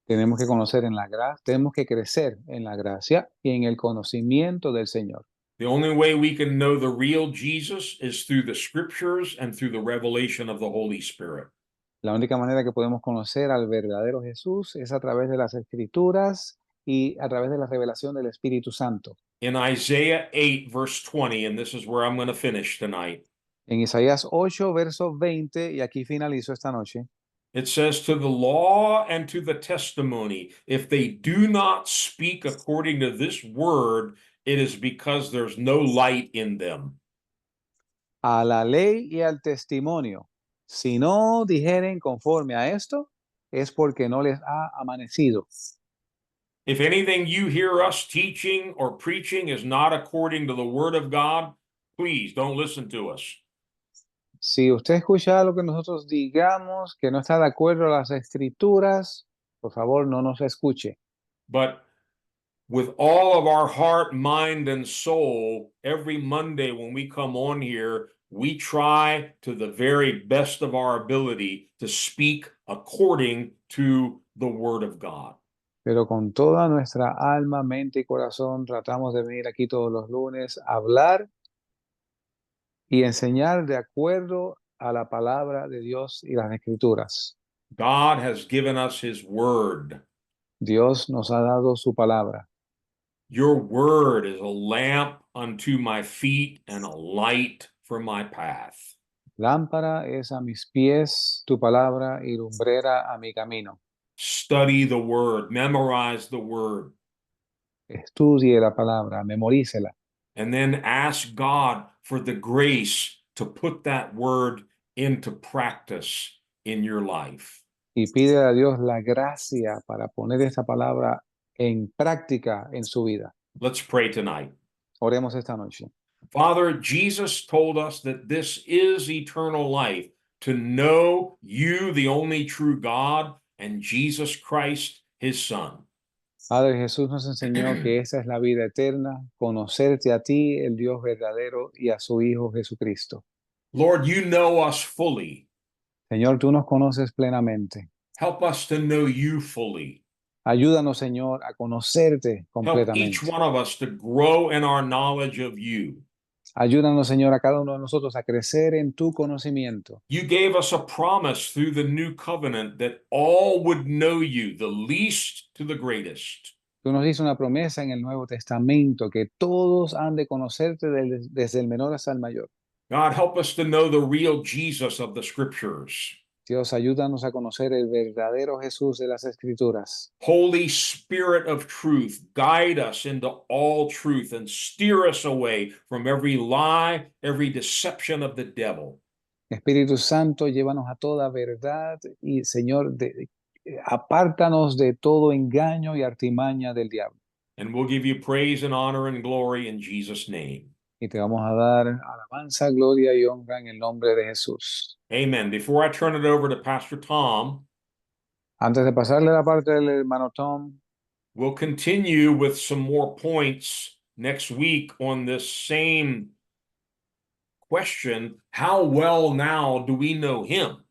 Tenemos que conocer en la gracia, tenemos que crecer en la gracia y en el conocimiento del Señor. The only way we can know the real Jesus is through the scriptures and through the revelation of the Holy Spirit. La única manera que podemos conocer al verdadero Jesús es a través de las Escrituras y a través de la revelación del Espíritu Santo. In Isaiah 8, verse 20, and this is where I'm going to finish tonight, En Isaías 8, verso 20, y aquí finalizo esta noche, it says, "To the law and to the testimony, if they do not speak according to this word, it is because there's no light in them." a la ley y al testimonio. Si no dijeren conforme a esto, es porque no les ha amanecido. If anything you hear us teaching or preaching is not according to the word of God, please don't listen to us. Si usted escucha lo que nosotros digamos que no está de acuerdo a las Escrituras, por favor, no nos escuche. But with all of our heart, mind, and soul, every Monday when we come on here, we try to the very best of our ability to speak according to the word of God. Pero con toda nuestra alma, mente y corazón tratamos de venir aquí todos los lunes a hablar y enseñar de acuerdo a la palabra de Dios y las Escrituras. God has given us his word. Dios nos ha dado su palabra. Your word is a lamp unto my feet and a light for my path. Lámpara es a mis pies tu palabra y lumbrera a mi camino. Study the word, memorize the word, Estudie la palabra, memorícela and then ask God for the grace to put that word into practice in your life. y pide a Dios la gracia para poner esta palabra en práctica en su vida. Let's pray tonight. Oremos esta noche. Father, Jesus told us that this is eternal life, to know you, the only true God, and Jesus Christ, his Son. Padre, Jesús nos enseñó que esa es la vida eterna, conocerte a ti, el Dios verdadero, y a su Hijo Jesucristo. Lord, you know us fully. Señor, tú nos conoces plenamente. Help us to know you fully. Ayúdanos, Señor, a conocerte Help each completamente. one of us to grow in our knowledge of you. Ayúdanos, Señor, a cada uno de nosotros a crecer en tu conocimiento. You gave us a promise through the new covenant that all would know you, the least to the greatest. Tú nos dices una promesa en el Nuevo Testamento que todos han de conocerte desde el menor hasta el mayor. God, help us to know the real Jesus of the scriptures. Dios, ayúdanos a conocer el verdadero Jesús de las Escrituras. Holy Spirit of truth, guide us into all truth and steer us away from every lie, every deception of the devil. Espíritu Santo, llévanos a toda verdad y, Señor, apártanos de todo engaño y artimaña del diablo. And we'll give you praise and honor and glory in Jesus' name. Y te vamos a dar alabanza, gloria y honra en el nombre de Jesús. Amen. Before I turn it over to Pastor Tom, Antes de pasarle la parte del hermano Tom, we'll continue with some more points next week on this same question. How well now do we know him?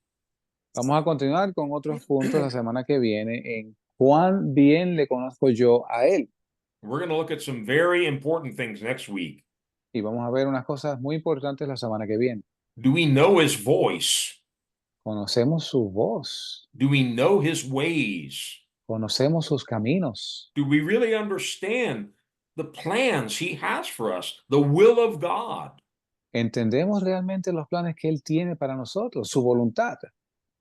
vamos a continuar con otros puntos la semana que viene en cuán bien le conozco yo a él. We're going to look at some very important things next week. Y vamos a ver unas cosas muy importantes la semana que viene. Do we know his voice? Conocemos su voz, Do we know his ways? conocemos sus caminos, Do we really understand the plans he has for us, the will of God? entendemos realmente los planes que él tiene para nosotros, su voluntad.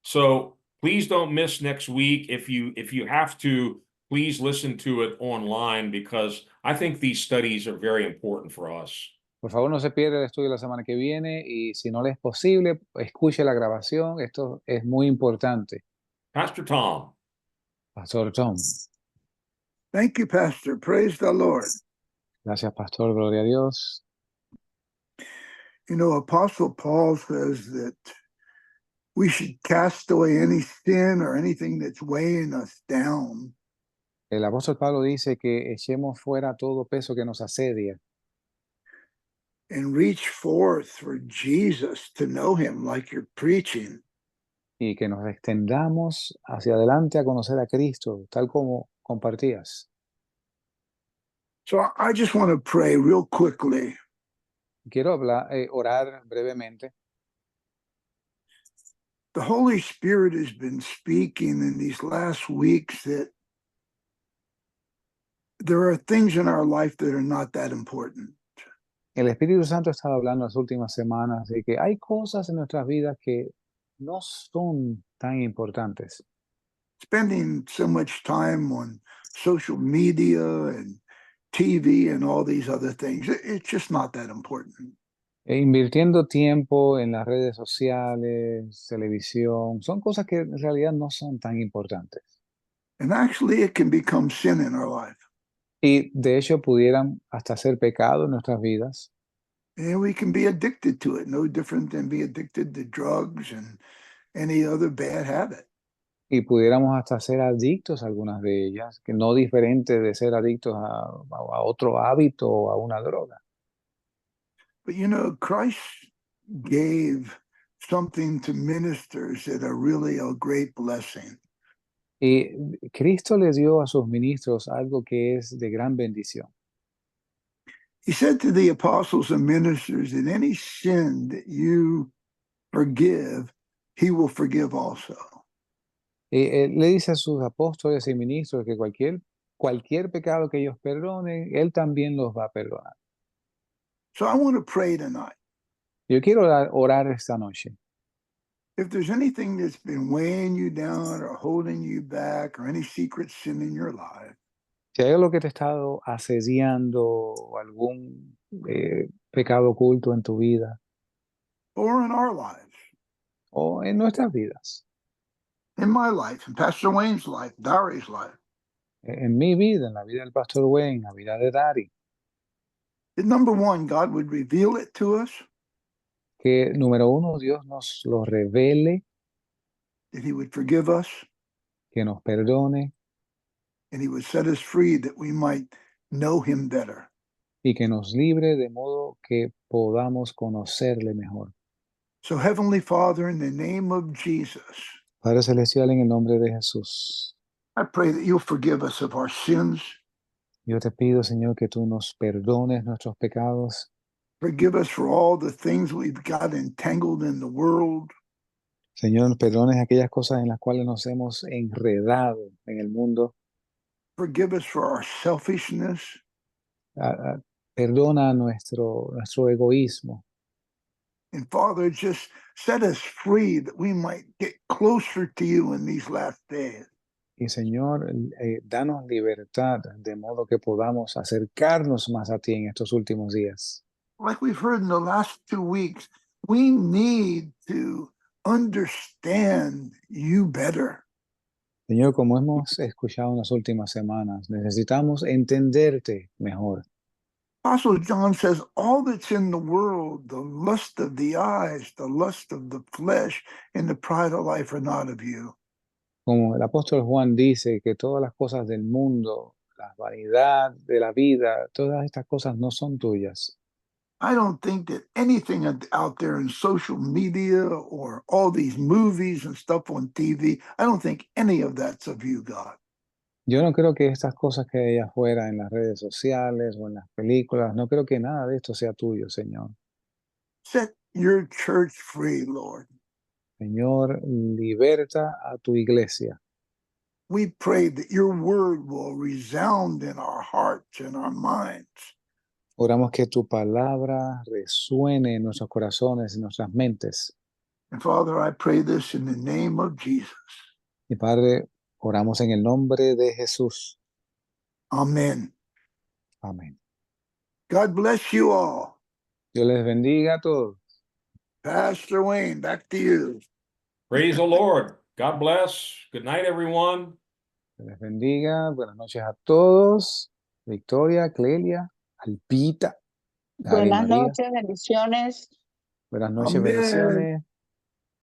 So please don't miss next week. If you have to, please listen to it online, because I think these studies are very important for us. Por favor, no se pierda el estudio la semana que viene y si no le es posible, escuche la grabación. Esto es muy importante. Pastor Tom. Pastor Tom. Thank you, Pastor. Praise the Lord. Gracias, Pastor. Gloria a Dios. You know, Apostle Paul says that we should cast away any sin or anything that's weighing us down El apóstol Pablo dice que echemos fuera todo peso que nos asedia and reach forth for Jesus to know him like you're preaching. y que nos extendamos hacia adelante a conocer a Cristo, tal como compartías. So I just want to pray real quickly. Quiero orar brevemente. The Holy Spirit has been speaking in these last weeks that there are things in our life that are not that important. El Espíritu Santo ha estado hablando las últimas semanas de que hay cosas en nuestras vidas que no son tan importantes. Spending so much time on social media and TV and all these other things, it's just not that important. E invirtiendo tiempo en las redes sociales, televisión, son cosas que en realidad no son tan importantes. And actually, it can become sin in our life. Y de hecho pudieran hasta ser pecado en nuestras vidas. And we can be addicted to it, no different than be addicted to drugs and any other bad habit. Y pudiéramos hasta ser adictos a algunas de ellas, que no diferente de ser adictos a otro hábito o a una droga. But you know, Christ gave something to ministers that are really a great blessing. Y Cristo le dio a sus ministros algo que es de gran bendición. He said to the apostles and ministers that any sin that you forgive, he will forgive also. Él le dice a sus apóstoles y ministros que cualquier pecado que ellos perdonen, Él también los va a perdonar. So I want to pray tonight. Yo quiero orar esta noche. If there's anything that's been weighing you down or holding you back or any secret sin in your life, Si hay algo que te ha estado asediando o algún pecado oculto en tu vida or in our lives, o en nuestras vidas, in my life, in Pastor Wayne's life, Dari's life, en mi vida, en la vida del pastor Wayne, en la vida de Dari, that number one, God would reveal it to us, que número uno, Dios nos lo revele, that he would forgive us, que nos perdone and he would set us free that we might know him better. y que nos libre de modo que podamos conocerle mejor. So, Heavenly Father, in the name of Jesus, Padre Celestial, en el nombre de Jesús, I pray that you'll forgive us of our sins. yo te pido, Señor, que tú nos perdones nuestros pecados. Forgive us for all the things we've got entangled in the world. Señor, nos perdones aquellas cosas en las cuales nos hemos enredado en el mundo. Forgive us for our selfishness. Perdona nuestro egoísmo. And Father, just set us free that we might get closer to you in these last days. Y Señor, danos libertad de modo que podamos acercarnos más a ti en estos últimos días. Like we've heard in the last 2 weeks, we need to understand you better. Señor, como hemos escuchado en las últimas semanas, necesitamos entenderte mejor. Apostle John says, all that's in the world, the lust of the eyes, the lust of the flesh, and the pride of life are not of you. Como el apóstol Juan dice que todas las cosas del mundo, la vanidad de la vida, todas estas cosas no son tuyas. I don't think that anything out there in social media or all these movies and stuff on TV, I don't think any of that's of you, God. Yo no creo que estas cosas que hay afuera en las redes sociales o en las películas, no creo que nada de esto sea tuyo, Señor. Set your church free, Lord. Señor, liberta a tu iglesia. We pray that your word will resound in our hearts and our minds. Oramos que tu palabra resuene en nuestros corazones, en nuestras mentes. And Father, I pray this in the name of Jesus. Y Padre, oramos en el nombre de Jesús. Amen. Amén. God bless you all. Dios les bendiga a todos. Pastor Wayne, back to you. Praise the Lord. God bless. Good night, everyone. Dios les bendiga. Buenas noches a todos. Victoria, Clelia, Alpita, Ave Buenas María. noches, bendiciones. Buenas noches, Amén. bendiciones.